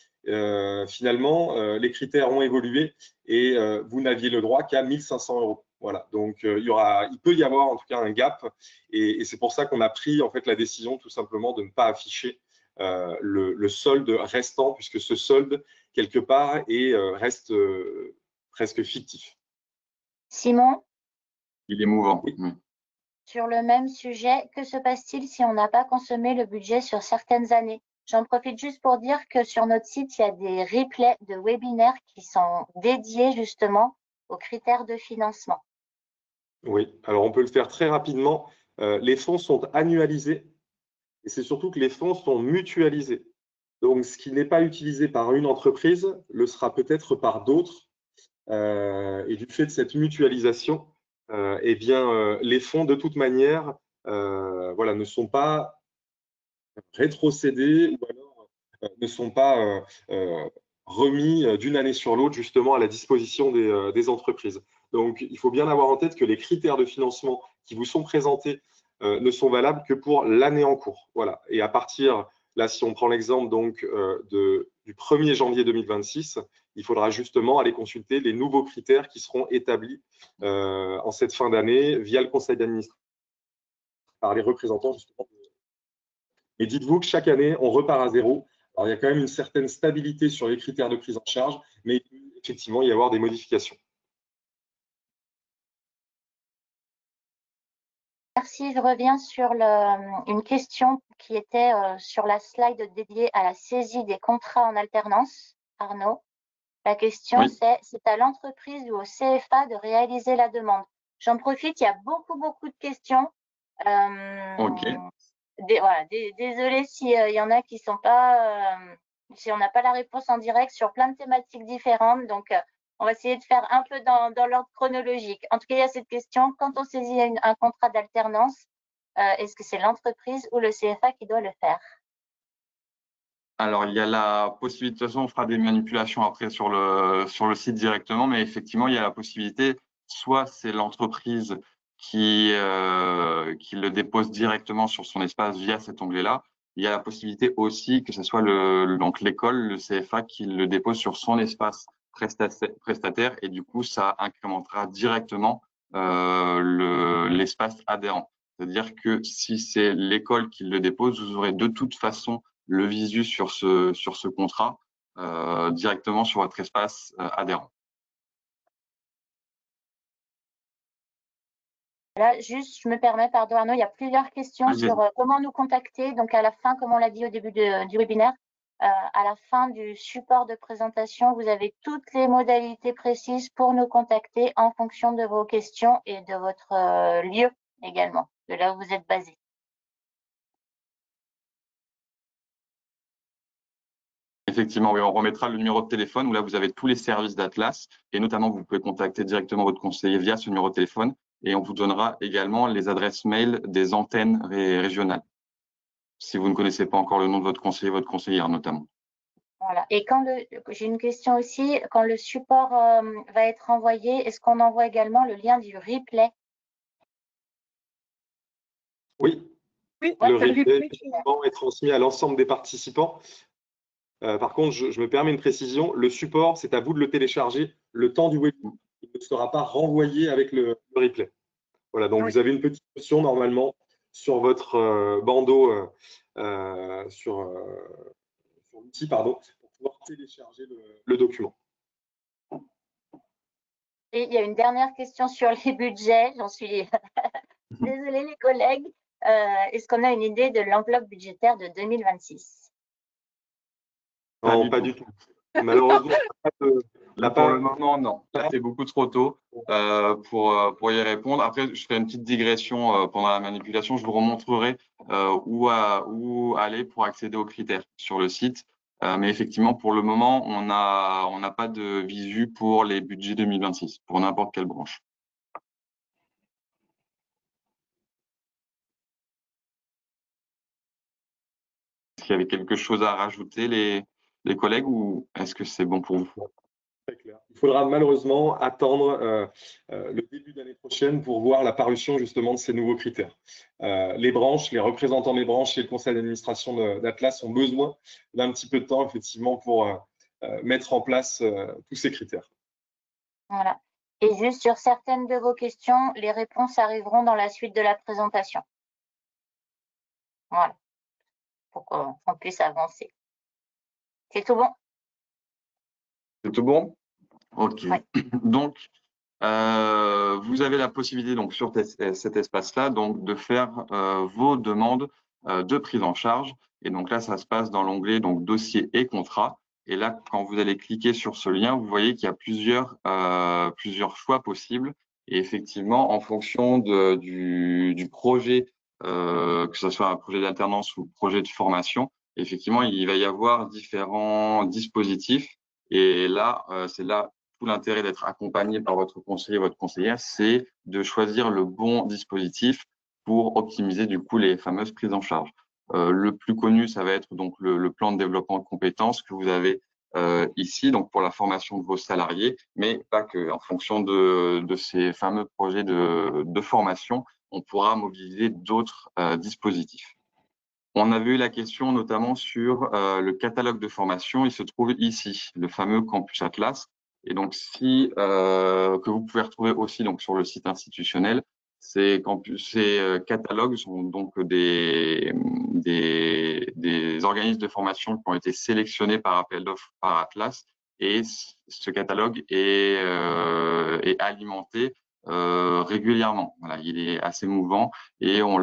finalement, les critères ont évolué et vous n'aviez le droit qu'à 1 500 €. Voilà, donc il peut y avoir en tout cas un gap, et c'est pour ça qu'on a pris en fait la décision tout simplement de ne pas afficher le solde restant, puisque ce solde, quelque part, reste presque fictif. Simon, Il est mouvant. Oui. Oui. sur le même sujet, que se passe-t-il si on n'a pas consommé le budget sur certaines années? J'en profite juste pour dire que sur notre site, il y a des replays de webinaires qui sont dédiés justement aux critères de financement. Oui, alors on peut le faire très rapidement. Les fonds sont annualisés et c'est surtout que les fonds sont mutualisés. Donc, ce qui n'est pas utilisé par une entreprise le sera peut-être par d'autres. Et du fait de cette mutualisation, eh bien, les fonds, de toute manière, voilà, ne sont pas rétrocédés ou alors ne sont pas remis d'une année sur l'autre, justement, à la disposition des entreprises. Donc, il faut bien avoir en tête que les critères de financement qui vous sont présentés ne sont valables que pour l'année en cours. Voilà. Et à partir, là, si on prend l'exemple donc du 1er janvier 2026, il faudra justement aller consulter les nouveaux critères qui seront établis en cette fin d'année via le conseil d'administration par les représentants justement. Et dites-vous que chaque année, on repart à zéro. Alors, il y a quand même une certaine stabilité sur les critères de prise en charge, mais il peut effectivement y avoir des modifications. Merci, je reviens sur une question qui était sur la slide dédiée à la saisie des contrats en alternance. Arnaud, la question Oui. c'est à l'entreprise ou au CFA de réaliser la demande. J'en profite, il y a beaucoup de questions. Ok. Voilà, désolée s'il y en a qui sont pas, si on n'a pas la réponse en direct sur plein de thématiques différentes. Donc, on va essayer de faire un peu dans l'ordre chronologique. En tout cas, il y a cette question. Quand on saisit un contrat d'alternance, est-ce que c'est l'entreprise ou le CFA qui doit le faire? Alors, il y a la possibilité, de toute façon, on fera des manipulations après sur le site directement, mais effectivement, il y a la possibilité, soit c'est l'entreprise qui le dépose directement sur son espace via cet onglet-là. Il y a la possibilité aussi que ce soit donc l'école, le CFA, qui le dépose sur son espace prestataire, et du coup, ça incrémentera directement l'espace adhérent. C'est-à-dire que si c'est l'école qui le dépose, vous aurez de toute façon le visu sur ce contrat directement sur votre espace adhérent. Là, juste, je me permets, pardon Arnaud, il y a plusieurs questions sur comment nous contacter. Donc, à la fin, comme on l'a dit au début du webinaire, À la fin du support de présentation, vous avez toutes les modalités précises pour nous contacter en fonction de vos questions et de votre lieu également, de là où vous êtes basé. Effectivement, oui, on remettra le numéro de téléphone où là, vous avez tous les services d'Atlas et notamment, vous pouvez contacter directement votre conseiller via ce numéro de téléphone et on vous donnera également les adresses mail des antennes régionales. Si vous ne connaissez pas encore le nom de votre conseillère notamment. Voilà. Et j'ai une question aussi, quand le support va être envoyé, est-ce qu'on envoie également le lien du replay? Oui, Oui, le c'est le replay replay. effectivement, est transmis à l'ensemble des participants. Par contre, je me permets une précision, le support, c'est à vous de le télécharger le temps du webinaire. Il ne sera pas renvoyé avec le replay. Voilà, donc vous avez une petite option normalement sur votre bandeau, sur l'outil, pardon, pour pouvoir télécharger le document. Et il y a une dernière question sur les budgets, j'en suis désolée les collègues. Est-ce qu'on a une idée de l'enveloppe budgétaire de 2026? Non, pas du tout. Malheureusement, pour le moment, non. Là, c'est beaucoup trop tôt pour y répondre. Après, je ferai une petite digression pendant la manipulation. Je vous remontrerai où aller pour accéder aux critères sur le site. Mais effectivement, pour le moment, on n'a pas de visu pour les budgets 2026, pour n'importe quelle branche. Est-ce qu'il y avait quelque chose à rajouter, les collègues, ou est-ce que c'est bon pour vous? Très clair. Il faudra malheureusement attendre le début de l'année prochaine pour voir la parution justement de ces nouveaux critères. Les branches, les représentants des branches et le conseil d'administration d'Atlas ont besoin d'un petit peu de temps effectivement pour mettre en place tous ces critères. Voilà. Et juste sur certaines de vos questions, les réponses arriveront dans la suite de la présentation. Voilà, pour qu'on puisse avancer. C'est tout bon? C'est tout bon? Ok. Ouais. Donc, vous avez la possibilité donc sur cet espace-là donc de faire vos demandes de prise en charge. Et donc là, ça se passe dans l'onglet donc dossier et contrat. Et là, quand vous allez cliquer sur ce lien, vous voyez qu'il y a plusieurs choix possibles. Et effectivement, en fonction du projet, que ce soit un projet d'alternance ou projet de formation, effectivement, il va y avoir différents dispositifs. Et là, c'est là tout l'intérêt d'être accompagné par votre conseiller, votre conseillère, c'est de choisir le bon dispositif pour optimiser du coup les fameuses prises en charge. Le plus connu, ça va être donc le plan de développement de compétences que vous avez ici, donc pour la formation de vos salariés, mais pas que. En fonction de ces fameux projets de formation, on pourra mobiliser d'autres dispositifs. On avait eu la question notamment sur le catalogue de formation. Il se trouve ici, le fameux Campus Atlas. Et donc, que vous pouvez retrouver aussi donc sur le site institutionnel, ces catalogues sont donc des organismes de formation qui ont été sélectionnés par appel d'offres par Atlas. Et ce catalogue est alimenté régulièrement. Voilà, il est assez mouvant et on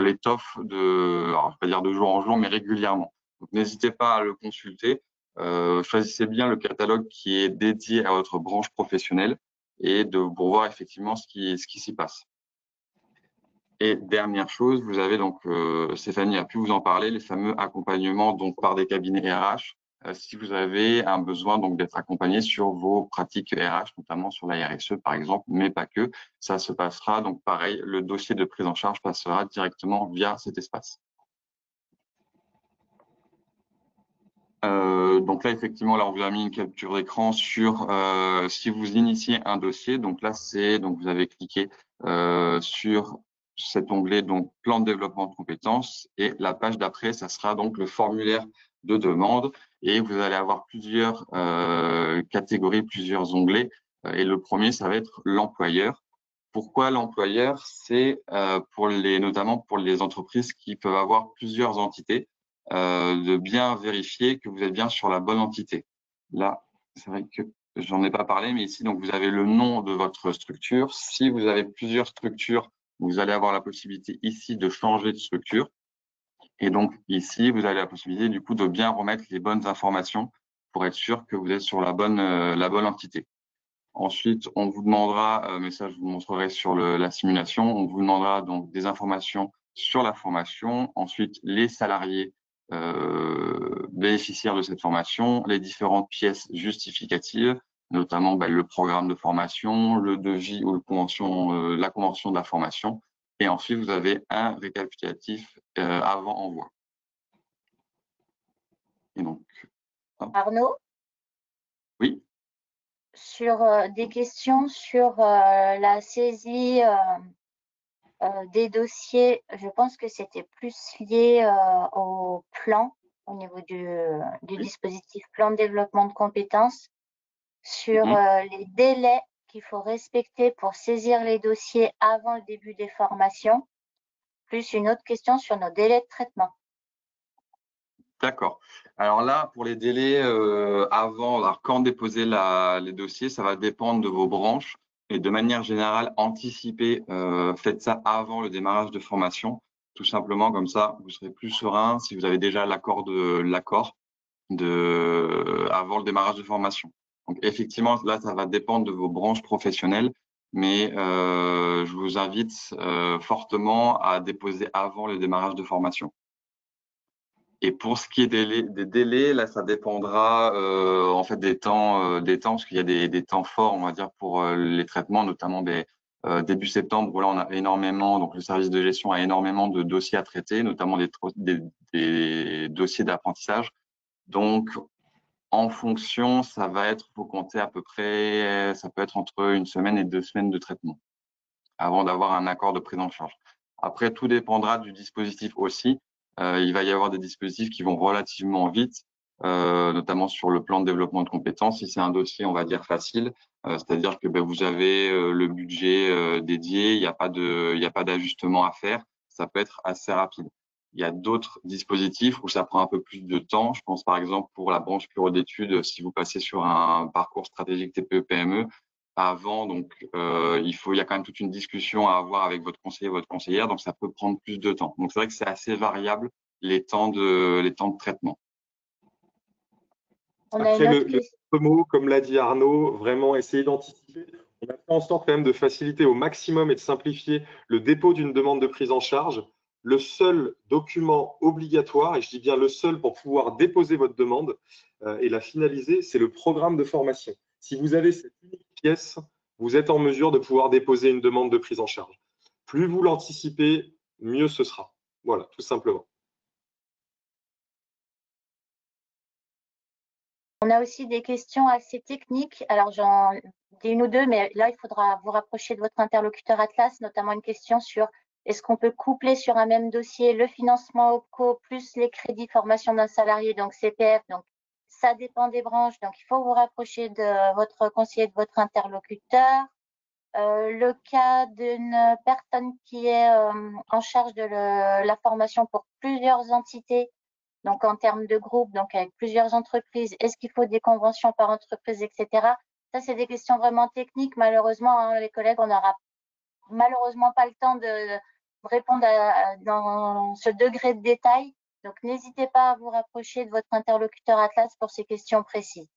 l'étoffe alors je vais pas dire de jour en jour, mais régulièrement. Donc, n'hésitez pas à le consulter. Choisissez bien le catalogue qui est dédié à votre branche professionnelle et pour voir effectivement ce qui s'y passe. Et dernière chose, vous avez donc, Stéphanie a pu vous en parler, les fameux accompagnements donc par des cabinets RH. Si vous avez un besoin donc d'être accompagné sur vos pratiques RH, notamment sur la RSE par exemple, mais pas que, ça se passera donc pareil, le dossier de prise en charge passera directement via cet espace. Donc là, effectivement, là, on vous a mis une capture d'écran sur si vous initiez un dossier. Donc là, vous avez cliqué sur cet onglet donc plan de développement de compétences et la page d'après, ça sera donc le formulaire de demande et vous allez avoir plusieurs catégories, plusieurs onglets. Et le premier, ça va être l'employeur. Pourquoi l'employeur? C'est notamment pour les entreprises qui peuvent avoir plusieurs entités. De bien vérifier que vous êtes bien sur la bonne entité. Là, c'est vrai que j'en ai pas parlé, mais ici, donc, vous avez le nom de votre structure. Si vous avez plusieurs structures, vous allez avoir la possibilité ici de changer de structure. Et donc ici, vous avez la possibilité du coup de bien remettre les bonnes informations pour être sûr que vous êtes sur la bonne entité. Ensuite, on vous demandera, mais ça je vous montrerai sur la simulation, on vous demandera donc des informations sur la formation, ensuite les salariés bénéficiaires de cette formation, les différentes pièces justificatives, notamment le programme de formation, le devis ou la convention de la formation, et ensuite vous avez un récapitulatif avant envoi. Et donc, Arnaud? Oui. Sur des questions sur la saisie des dossiers, je pense que c'était plus lié au plan, au niveau du dispositif plan de développement de compétences, sur les délais qu'il faut respecter pour saisir les dossiers avant le début des formations, plus une autre question sur nos délais de traitement. D'accord. Alors là, pour les délais alors quand déposer les dossiers, ça va dépendre de vos branches. Et de manière générale, anticipez, faites ça avant le démarrage de formation. Tout simplement, comme ça, vous serez plus serein si vous avez déjà l'accord avant le démarrage de formation. Donc effectivement, là, ça va dépendre de vos branches professionnelles, mais je vous invite fortement à déposer avant le démarrage de formation. Et pour ce qui est des délais, là, ça dépendra en fait des temps, parce qu'il y a des temps forts, on va dire, pour les traitements, notamment début septembre, où là, on a énormément, donc le service de gestion a énormément de dossiers à traiter, notamment des dossiers d'apprentissage. Donc, en fonction, faut compter à peu près, ça peut être entre 1 semaine et 2 semaines de traitement avant d'avoir un accord de prise en charge. Après, tout dépendra du dispositif aussi. Il va y avoir des dispositifs qui vont relativement vite, notamment sur le plan de développement de compétences. Si c'est un dossier, on va dire facile, c'est-à-dire que vous avez le budget dédié, il n'y a pas d'ajustement à faire, ça peut être assez rapide. Il y a d'autres dispositifs où ça prend un peu plus de temps. Je pense par exemple pour la branche bureau d'études, si vous passez sur un parcours stratégique TPE-PME, avant, donc il y a quand même toute une discussion à avoir avec votre conseiller, votre conseillère, donc ça peut prendre plus de temps. Donc c'est vrai que c'est assez variable les temps de traitement. Après, le mot, comme l'a dit Arnaud, vraiment essayer d'anticiper. On a fait en sorte quand même de faciliter au maximum et de simplifier le dépôt d'une demande de prise en charge. Le seul document obligatoire, et je dis bien le seul pour pouvoir déposer votre demande et la finaliser, c'est le programme de formation. Si vous avez cette unique pièce, vous êtes en mesure de pouvoir déposer une demande de prise en charge. Plus vous l'anticipez, mieux ce sera. Voilà, tout simplement. On a aussi des questions assez techniques. Alors, j'en dis une ou deux, mais là, il faudra vous rapprocher de votre interlocuteur Atlas, notamment une question sur est-ce qu'on peut coupler sur un même dossier le financement OPCO plus les crédits formation d'un salarié, donc CPF. Donc, ça dépend des branches. Donc, il faut vous rapprocher de votre conseiller, de votre interlocuteur. Le cas d'une personne qui est en charge de la formation pour plusieurs entités, donc en termes de groupe, donc avec plusieurs entreprises, est-ce qu'il faut des conventions par entreprise, etc. Ça, c'est des questions vraiment techniques. Malheureusement, hein, les collègues, on n'aura malheureusement pas le temps de répondre dans ce degré de détail. Donc, n'hésitez pas à vous rapprocher de votre interlocuteur Atlas pour ces questions précises.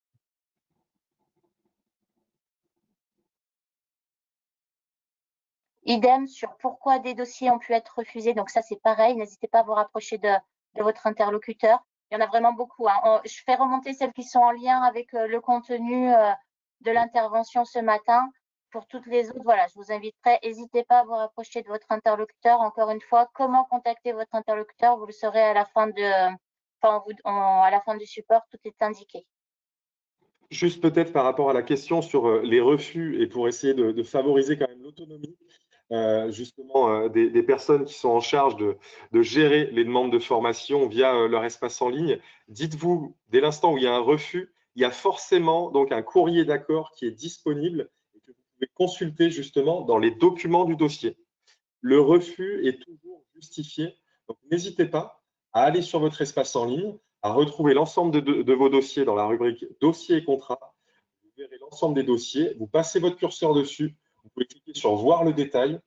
Idem sur pourquoi des dossiers ont pu être refusés. Donc ça, c'est pareil. N'hésitez pas à vous rapprocher de votre interlocuteur. Il y en a vraiment beaucoup. Hein. Je fais remonter celles qui sont en lien avec le contenu de l'intervention ce matin. Pour toutes les autres, voilà, je vous inviterai. N'hésitez pas à vous rapprocher de votre interlocuteur. Encore une fois, comment contacter votre interlocuteur, vous le saurez à la fin à la fin du support, tout est indiqué. Juste peut-être par rapport à la question sur les refus et pour essayer de favoriser quand même l'autonomie justement des personnes qui sont en charge de gérer les demandes de formation via leur espace en ligne, dites-vous, dès l'instant où il y a un refus, il y a forcément donc un courrier d'accord qui est disponible et que vous pouvez consulter justement dans les documents du dossier. Le refus est toujours justifié, donc n'hésitez pas à aller sur votre espace en ligne, à retrouver l'ensemble de vos dossiers dans la rubrique dossiers et contrats. Vous verrez l'ensemble des dossiers, vous passez votre curseur dessus, vous pouvez cliquer sur voir le détail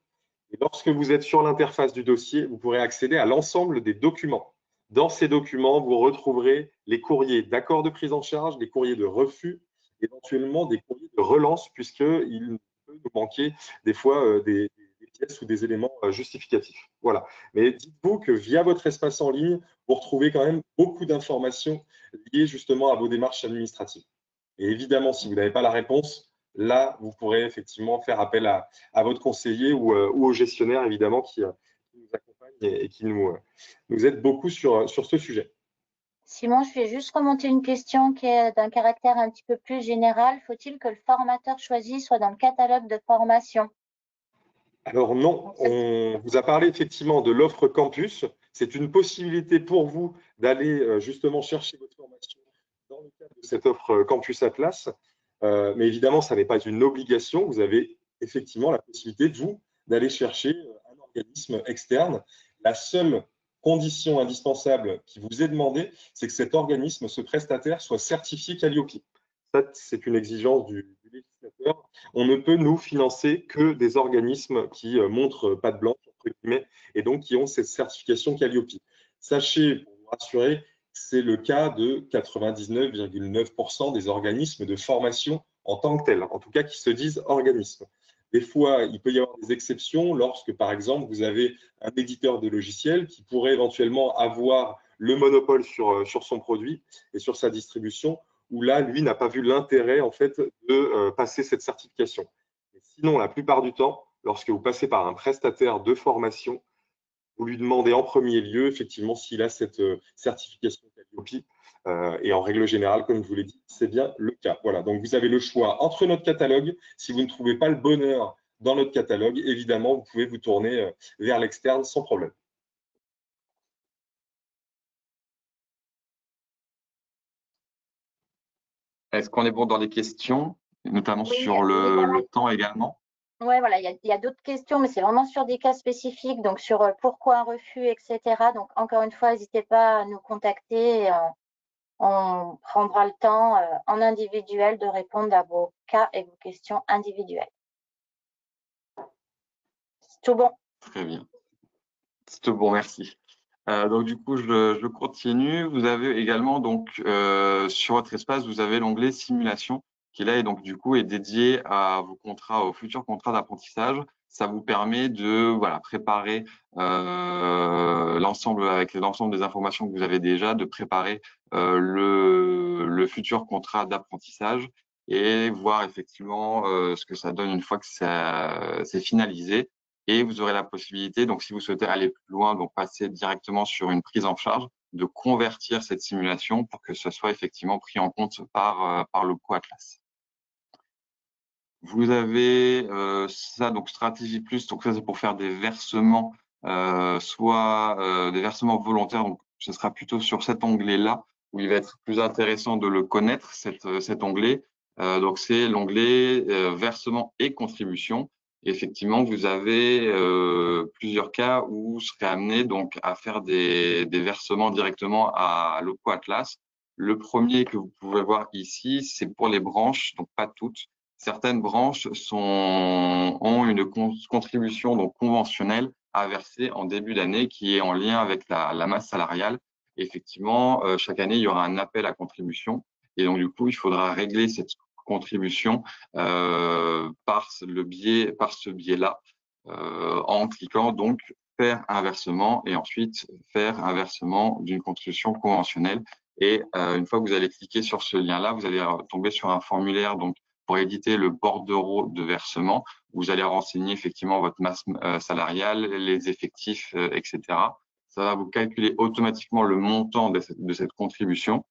et lorsque vous êtes sur l'interface du dossier, vous pourrez accéder à l'ensemble des documents. Dans ces documents, vous retrouverez les courriers d'accord de prise en charge, les courriers de refus, éventuellement des courriers de relance, puisqu'il peut nous manquer des fois des pièces ou des éléments justificatifs. Voilà. Mais dites-vous que via votre espace en ligne, vous retrouvez quand même beaucoup d'informations liées justement à vos démarches administratives. Et évidemment, si vous n'avez pas la réponse, là, vous pourrez effectivement faire appel à votre conseiller ou au gestionnaire, évidemment, qui nous accompagne et qui nous aide beaucoup sur ce sujet. Simon, je vais juste remonter une question qui est d'un caractère un petit peu plus général. Faut-il que le formateur choisi soit dans le catalogue de formation? Alors non, on vous a parlé effectivement de l'offre campus. C'est une possibilité pour vous d'aller justement chercher votre formation dans le cadre de cette offre Campus Atlas. Mais évidemment, ça n'est pas une obligation. Vous avez effectivement la possibilité, vous, d'aller chercher un organisme externe. La seule condition indispensable qui vous est demandée, c'est que cet organisme, ce prestataire, soit certifié Calliope. Ça, c'est une exigence du législateur. On ne peut nous financer que des organismes qui montrent patte blanche, entre guillemets, et donc qui ont cette certification Calliope. Sachez, pour vous rassurer, c'est le cas de 99,9% des organismes de formation en tant que tels, en tout cas qui se disent organismes. Des fois, il peut y avoir des exceptions lorsque, par exemple, vous avez un éditeur de logiciels qui pourrait éventuellement avoir le monopole sur son produit et sur sa distribution, où là, lui, n'a pas vu l'intérêt en fait de passer cette certification. Et sinon, la plupart du temps, lorsque vous passez par un prestataire de formation, vous lui demandez en premier lieu, effectivement, s'il a cette certification Calliope. Et en règle générale, comme je vous l'ai dit, c'est bien le cas. Voilà, donc vous avez le choix entre notre catalogue. Si vous ne trouvez pas le bonheur dans notre catalogue, évidemment, vous pouvez vous tourner vers l'externe sans problème. Est-ce qu'on est bon dans les questions, notamment Oui, sur le temps également? Oui, voilà, il y a d'autres questions, mais c'est vraiment sur des cas spécifiques, donc sur pourquoi un refus, etc. Donc, encore une fois, n'hésitez pas à nous contacter. On prendra le temps en individuel de répondre à vos cas et vos questions individuelles. C'est tout bon. Très bien. C'est tout bon, merci. Donc du coup, je continue. Vous avez également donc sur votre espace, vous avez l'onglet simulation qui là est donc du coup est dédié à vos contrats, aux futurs contrats d'apprentissage. Ça vous permet de préparer l'ensemble avec l'ensemble des informations que vous avez déjà, de préparer le futur contrat d'apprentissage et voir effectivement ce que ça donne une fois que c'est finalisé. Et vous aurez la possibilité, donc si vous souhaitez aller plus loin, donc passer directement sur une prise en charge, de convertir cette simulation pour que ce soit effectivement pris en compte par le co-Atlas. Vous avez ça, donc Stratégie Plus, donc ça c'est pour faire des versements, soit des versements volontaires, donc ce sera plutôt sur cet onglet-là, où il va être plus intéressant de le connaître, cet onglet. Donc c'est l'onglet versement et contribution. Effectivement, vous avez plusieurs cas où vous serez amené donc à faire des versements directement à Loco Atlas. Le premier que vous pouvez voir ici, c'est pour les branches, donc pas toutes. Certaines branches ont une contribution donc conventionnelle à verser en début d'année qui est en lien avec la masse salariale. Effectivement, chaque année, il y aura un appel à contribution et donc du coup, il faudra régler cette contribution par ce biais-là, en cliquant donc faire un versement et ensuite faire un versement d'une contribution conventionnelle. Et une fois que vous allez cliquer sur ce lien-là, vous allez tomber sur un formulaire donc pour éditer le bordereau de versement. Vous allez renseigner effectivement votre masse salariale, les effectifs, etc. Ça va vous calculer automatiquement le montant de cette contribution.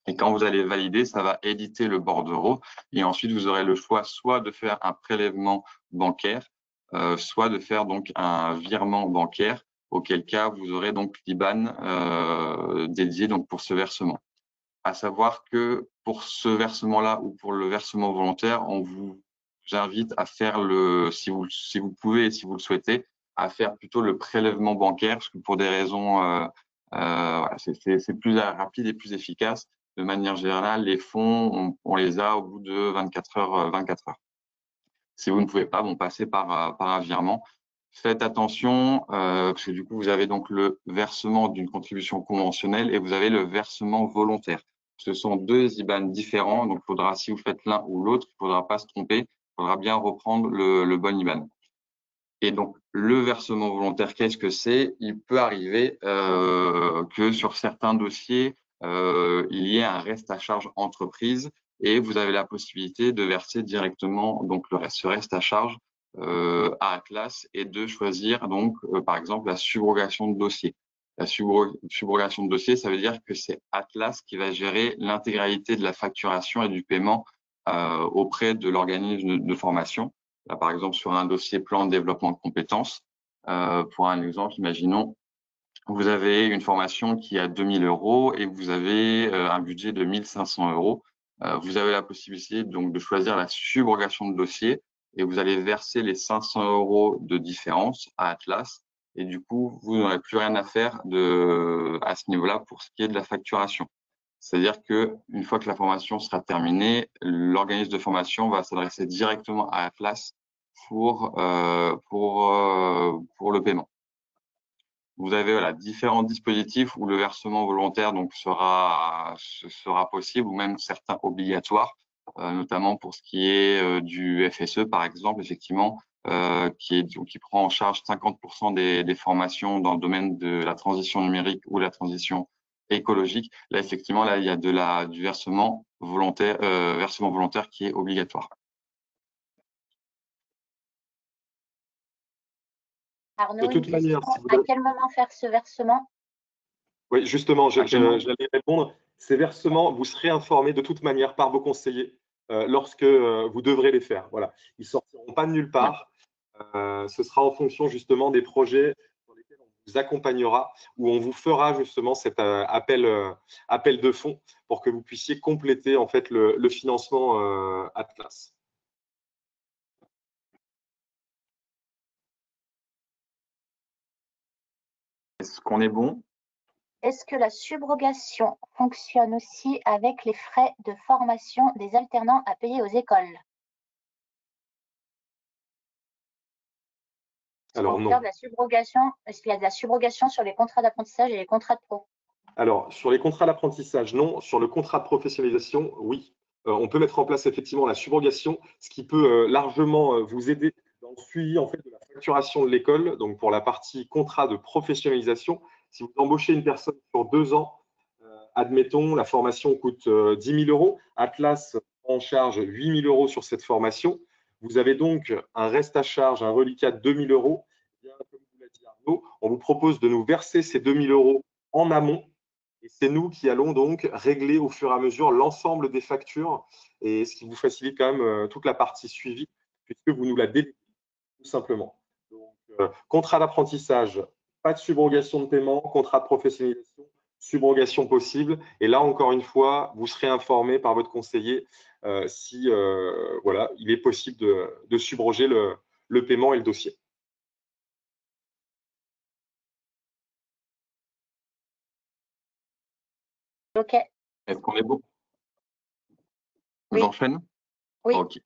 Et quand vous allez valider, ça va éditer le bordereau. Et ensuite, vous aurez le choix soit de faire un prélèvement bancaire, soit de faire donc un virement bancaire, auquel cas vous aurez donc l'IBAN dédié donc pour ce versement. À savoir que pour ce versement-là ou pour le versement volontaire, on vous invite à faire si vous pouvez et si vous le souhaitez, à faire plutôt le prélèvement bancaire, parce que pour des raisons, c'est plus rapide et plus efficace. De manière générale, les fonds, on les a au bout de 24 heures. Si vous ne pouvez pas, passez par un virement. faites attention, parce que du coup, vous avez donc le versement d'une contribution conventionnelle et vous avez le versement volontaire. Ce sont deux IBAN différents, donc si vous faites l'un ou l'autre, il ne faudra pas se tromper, il faudra bien reprendre le bon IBAN. Et donc, le versement volontaire, qu'est-ce que c'est? Il peut arriver que sur certains dossiers, il y ait un reste à charge entreprise et vous avez la possibilité de verser directement donc ce reste à charge à Atlas et de choisir donc par exemple la subrogation de dossier. La subrogation de dossier, ça veut dire que c'est Atlas qui va gérer l'intégralité de la facturation et du paiement auprès de l'organisme de formation. Là, par exemple, sur un dossier plan de développement de compétences, pour un exemple, imaginons, vous avez une formation qui a 2000 € et vous avez un budget de 1500 €. Vous avez la possibilité donc de choisir la subrogation de dossier et vous allez verser les 500 € de différence à Atlas. Et du coup, vous n'aurez plus rien à faire à ce niveau-là pour ce qui est de la facturation. C'est-à-dire que une fois que la formation sera terminée, l'organisme de formation va s'adresser directement à Atlas pour le paiement. Vous avez différents dispositifs où le versement volontaire donc sera possible ou même certains obligatoires, notamment pour ce qui est du FSE par exemple, effectivement, qui prend en charge 50% des formations dans le domaine de la transition numérique ou la transition écologique. Là, effectivement, il y a du versement volontaire qui est obligatoire. Arnaud, De toute manière, si vous à quel moment faire ce versement? Oui, justement, j'allais répondre. Ces versements, vous serez informés de toute manière par vos conseillers lorsque vous devrez les faire. Voilà. Ils ne sortiront pas de nulle part. Ce sera en fonction justement des projets sur lesquels on vous accompagnera, où on vous fera justement cet appel de fonds pour que vous puissiez compléter en fait le financement Atlas. Est-ce qu'on est bon? Est-ce que la subrogation fonctionne aussi avec les frais de formation des alternants à payer aux écoles? Alors non. Est-ce qu'il y a de la subrogation sur les contrats d'apprentissage et les contrats de pro? Alors, sur les contrats d'apprentissage, non. Sur le contrat de professionnalisation, oui. On peut mettre en place effectivement la subrogation, ce qui peut largement vous aider dans le suivi en fait, de la facturation de l'école. Donc, pour la partie contrat de professionnalisation, si vous embauchez une personne sur 2 ans, admettons, la formation coûte 10 000 €. Atlas prend en charge 8 000 € sur cette formation. Vous avez donc un reste à charge, un reliquat de 2 000 €. Bien, comme vous l'a dit Arnaud, on vous propose de nous verser ces 2 000 € en amont. Et c'est nous qui allons donc régler au fur et à mesure l'ensemble des factures, et ce qui vous facilite quand même toute la partie suivi, puisque vous nous la déléguez tout simplement. Donc, contrat d'apprentissage, pas de subrogation de paiement, contrat de professionnalisation, subrogation possible. Et là, encore une fois, vous serez informé par votre conseiller si voilà, il est possible de subroger le paiement et le dossier. Ok. Est-ce qu'on est bon? Oui. J'enchaîne? Oui. Ok.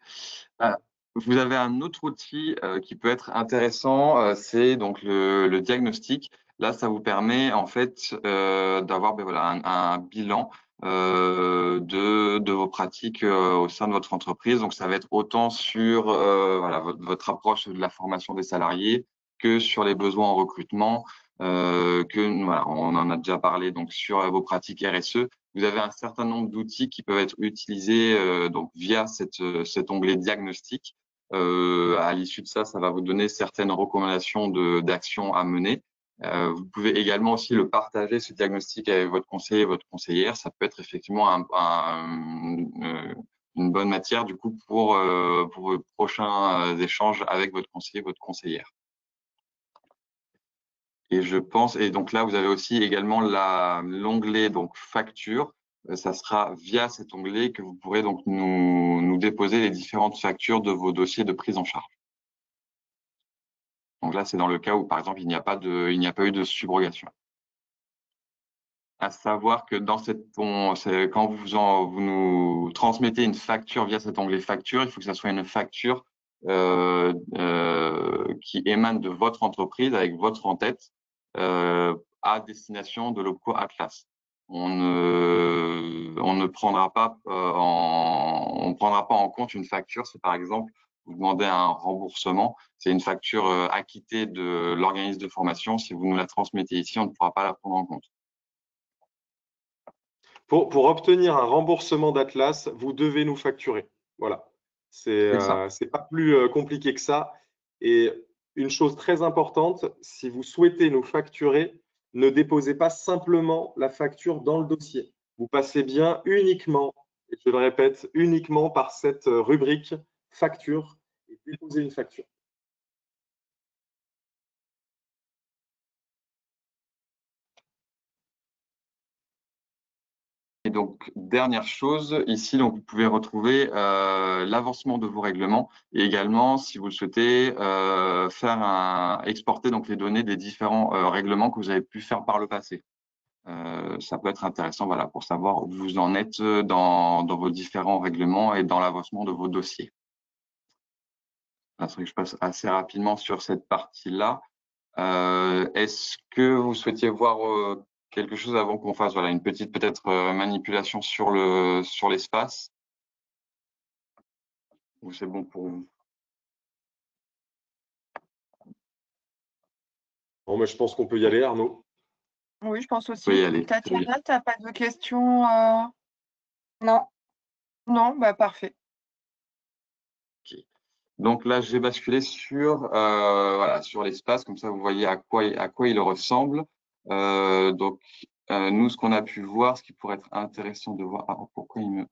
Vous avez un autre outil qui peut être intéressant, c'est donc le diagnostic. Là, ça vous permet en fait d'avoir un bilan de vos pratiques au sein de votre entreprise. Donc, ça va être autant sur votre approche de la formation des salariés que sur les besoins en recrutement, on en a déjà parlé donc sur vos pratiques RSE. Vous avez un certain nombre d'outils qui peuvent être utilisés donc via cet onglet diagnostic. À l'issue de ça, ça va vous donner certaines recommandations d'actions à mener. Vous pouvez également aussi le partager, ce diagnostic, avec votre conseiller et votre conseillère. Ça peut être effectivement une bonne matière du coup pour vos prochains échanges avec votre conseiller, votre conseillère. Et je pense, et donc là, vous avez aussi également l'onglet donc facture. Ça sera via cet onglet que vous pourrez donc nous déposer les différentes factures de vos dossiers de prise en charge. Donc là, c'est dans le cas où, par exemple, il n'y a pas eu de subrogation. À savoir que quand vous nous transmettez une facture via cet onglet facture, il faut que ça soit une facture qui émanent de votre entreprise avec votre en tête à destination de l'OPCO Atlas. On ne prendra pas en compte une facture. C'est par exemple, vous demandez un remboursement, c'est une facture acquittée de l'organisme de formation. Si vous nous la transmettez ici, on ne pourra pas la prendre en compte. Pour obtenir un remboursement d'Atlas, vous devez nous facturer. Voilà. C'est pas plus compliqué que ça. Et une chose très importante, si vous souhaitez nous facturer, ne déposez pas simplement la facture dans le dossier. Vous passez bien uniquement, et je le répète, uniquement par cette rubrique facture et déposez une facture. Et donc, dernière chose, ici, donc, vous pouvez retrouver l'avancement de vos règlements et également, si vous le souhaitez, exporter donc, les données des différents règlements que vous avez pu faire par le passé. Ça peut être intéressant voilà, pour savoir où vous en êtes dans vos différents règlements et dans l'avancement de vos dossiers. C'est vrai que je passe assez rapidement sur cette partie-là. Est-ce que vous souhaitiez voir quelque chose avant qu'on fasse voilà, une petite peut-être manipulation sur l'espace? Ou c'est bon pour vous? Bon, mais je pense qu'on peut y aller, Arnaud. Oui, je pense aussi. Oui, allez. Tatiana, tu n'as pas de questions Non. Non, bah parfait. Okay. Donc là, j'ai basculé voilà, sur l'espace, comme ça vous voyez à quoi il ressemble. Donc, nous, ce qu'on a pu voir, ce qui pourrait être intéressant de voir. Alors, pourquoi il me.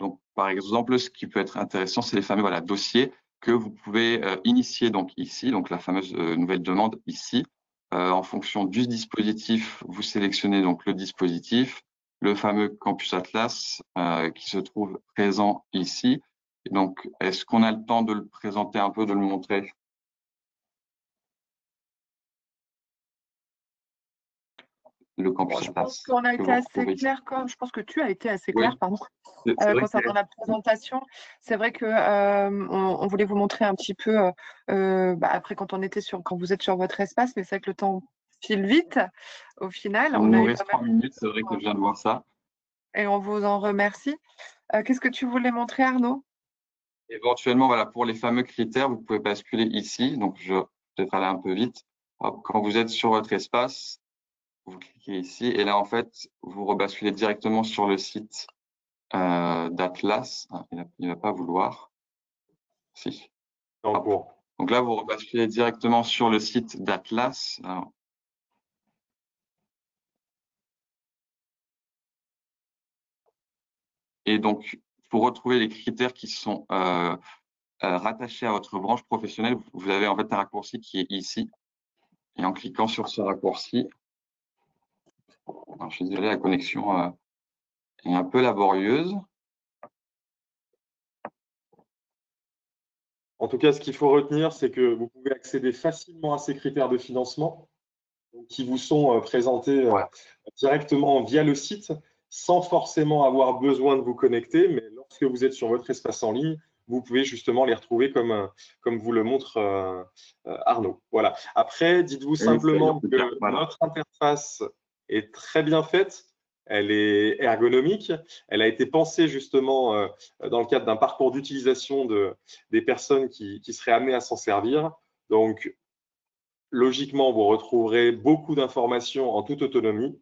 Donc, par exemple, ce qui peut être intéressant, c'est les fameux voilà, dossiers que vous pouvez initier donc ici, donc la fameuse nouvelle demande ici. En fonction du dispositif, vous sélectionnez donc le dispositif, le fameux Campus Atlas qui se trouve présent ici. Et donc, est-ce qu'on a le temps de le présenter un peu, de le montrer? Le Campus Je Atlas. pense qu'on a que été vous assez retrouvez ici. clair, je pense que tu as été assez Oui. clair, pardon, C'est vrai concernant la présentation. C'est vrai que on voulait vous montrer un petit peu après quand vous êtes sur votre espace, mais c'est vrai que le temps file vite au final. Il On nous a eu reste pas 3 mal minutes, c'est vrai que je viens de voir ça. et on vous en remercie. Qu'est-ce que tu voulais montrer, Arnaud? Éventuellement, voilà, pour les fameux critères, vous pouvez basculer ici. Donc, je vais peut-être aller un peu vite. Hop, quand vous êtes sur votre espace, vous cliquez ici et là, en fait, vous rebasculez directement sur le site d'Atlas. Ah, il ne va pas vouloir. Si. En cours. Donc là, vous rebasculez directement sur le site d'Atlas. Et donc, pour retrouver les critères qui sont rattachés à votre branche professionnelle, vous avez en fait un raccourci qui est ici. Et en cliquant sur ce raccourci, alors, je suis désolé, la connexion est un peu laborieuse. En tout cas, ce qu'il faut retenir, c'est que vous pouvez accéder facilement à ces critères de financement qui vous sont présentés directement via le site sans forcément avoir besoin de vous connecter. Mais lorsque vous êtes sur votre espace en ligne, vous pouvez justement les retrouver comme vous le montre Arnaud. Voilà. Après, dites-vous simplement que notre interface est très bien faite. Elle est ergonomique. Elle a été pensée justement dans le cadre d'un parcours d'utilisation des personnes qui seraient amenées à s'en servir. Donc, logiquement, vous retrouverez beaucoup d'informations en toute autonomie.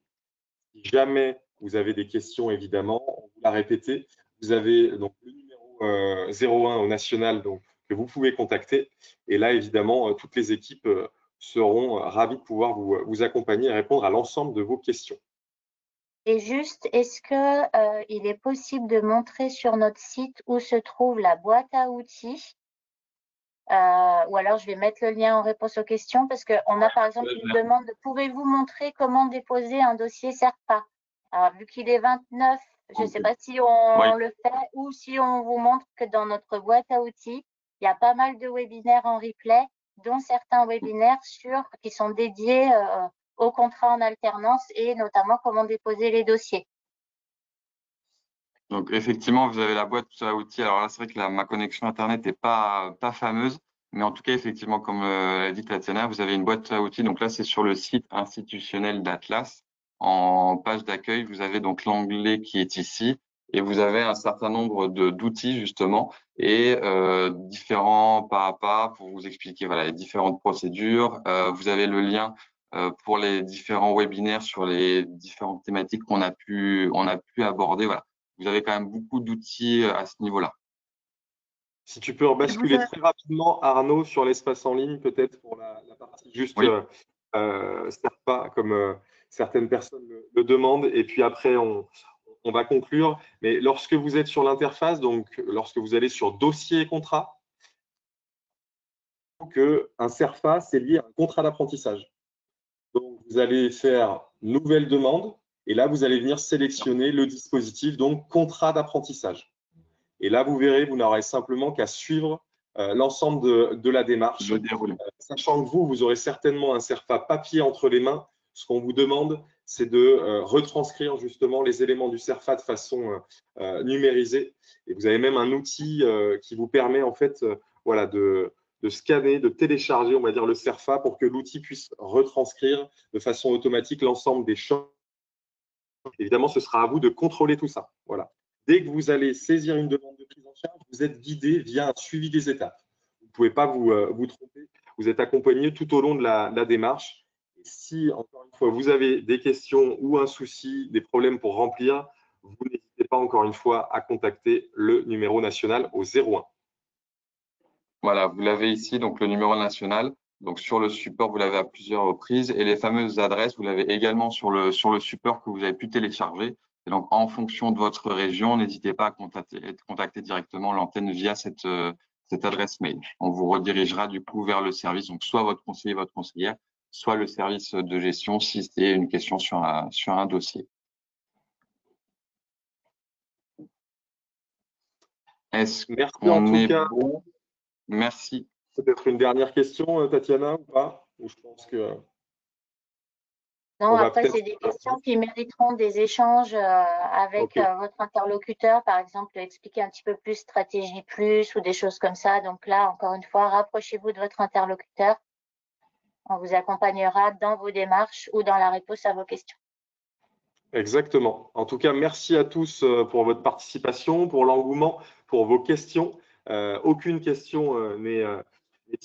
Si jamais vous avez des questions, évidemment, on vous l'a répété, vous avez donc le numéro 01 au national donc, que vous pouvez contacter. Et là, évidemment, toutes les équipes seront ravies de pouvoir vous accompagner et répondre à l'ensemble de vos questions. Et juste, est-ce qu'il est possible de montrer sur notre site où se trouve la boîte à outils? Ou alors, je vais mettre le lien en réponse aux questions parce qu'on a par exemple une demande de pouvez-vous montrer comment déposer un dossier SERPA? Alors, vu qu'il est 29, je ne sais pas si on le fait ou si on vous montre que dans notre boîte à outils, il y a pas mal de webinaires en replay, dont certains webinaires qui sont dédiés au contrat en alternance et notamment comment déposer les dossiers. Donc, effectivement, vous avez la boîte à outils. Alors là, c'est vrai que ma connexion Internet n'est pas fameuse, mais en tout cas, effectivement, comme l'a dit Tatiana, vous avez une boîte à outils. Donc là, c'est sur le site institutionnel d'Atlas. En page d'accueil, vous avez donc l'onglet qui est ici et vous avez un certain nombre d'outils, justement, et différents pas à pas pour vous expliquer voilà, les différentes procédures. Vous avez le lien pour les différents webinaires sur les différentes thématiques qu'on a pu aborder. Voilà. Vous avez quand même beaucoup d'outils à ce niveau-là. Si tu peux rebasculer très rapidement, Arnaud, sur l'espace en ligne, peut-être pour la partie juste Oui. SERPA, comme certaines personnes le demandent. Et puis après, on va conclure. Mais lorsque vous êtes sur l'interface, donc lorsque vous allez sur dossier et contrat, un SERPA, c'est lié à un contrat d'apprentissage. Donc, vous allez faire nouvelle demande et là, vous allez venir sélectionner le dispositif, donc contrat d'apprentissage. Et là, vous verrez, vous n'aurez simplement qu'à suivre l'ensemble de la démarche. Sachant que vous aurez certainement un SERPA papier entre les mains. Ce qu'on vous demande, c'est de retranscrire justement les éléments du SERPA de façon numérisée. Et vous avez même un outil qui vous permet en fait voilà, de scanner, de télécharger, on va dire, le SERPA pour que l'outil puisse retranscrire de façon automatique l'ensemble des champs. Évidemment, ce sera à vous de contrôler tout ça. Voilà. Dès que vous allez saisir une demande de prise en charge, vous êtes guidé via un suivi des étapes. Vous ne pouvez pas vous tromper. Vous êtes accompagné tout au long de la démarche. Et si, encore une fois, vous avez des questions ou un souci, des problèmes pour remplir, vous n'hésitez pas, encore une fois, à contacter le numéro national au 01. Voilà, vous l'avez ici, donc le numéro national. Donc sur le support, vous l'avez à plusieurs reprises. Et les fameuses adresses, vous l'avez également sur le support que vous avez pu télécharger. Et donc, en fonction de votre région, n'hésitez pas à contacter directement l'antenne via cette adresse mail. On vous redirigera du coup vers le service, donc soit votre conseiller, votre conseillère, soit le service de gestion si c'est une question sur un dossier. Est-ce qu'on est bon? Merci. Peut-être une dernière question, Tatiana, ou pas? Ou je pense que… Non, après, c'est des questions qui mériteront des échanges avec votre interlocuteur, par exemple, expliquer un petit peu plus stratégie plus ou des choses comme ça. Donc là, encore une fois, rapprochez-vous de votre interlocuteur. On vous accompagnera dans vos démarches ou dans la réponse à vos questions. Exactement. En tout cas, merci à tous pour votre participation, pour l'engouement, pour vos questions. Aucune question n'est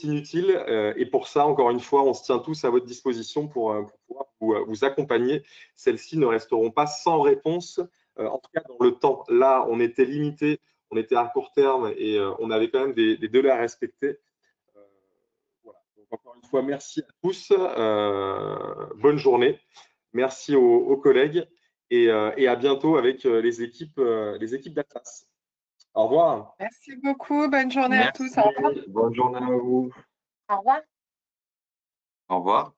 inutile. Et pour ça, encore une fois, on se tient tous à votre disposition pour pouvoir vous accompagner. Celles-ci ne resteront pas sans réponse, en tout cas dans le temps. Là, on était limité, on était à court terme et on avait quand même des délais à respecter. Voilà. Donc, encore une fois, merci à tous. Bonne journée. Merci aux collègues et à bientôt avec les équipes d'Atlas. Au revoir. Merci beaucoup. Bonne journée à tous. Au revoir. Bonne journée à vous. Au revoir. Au revoir.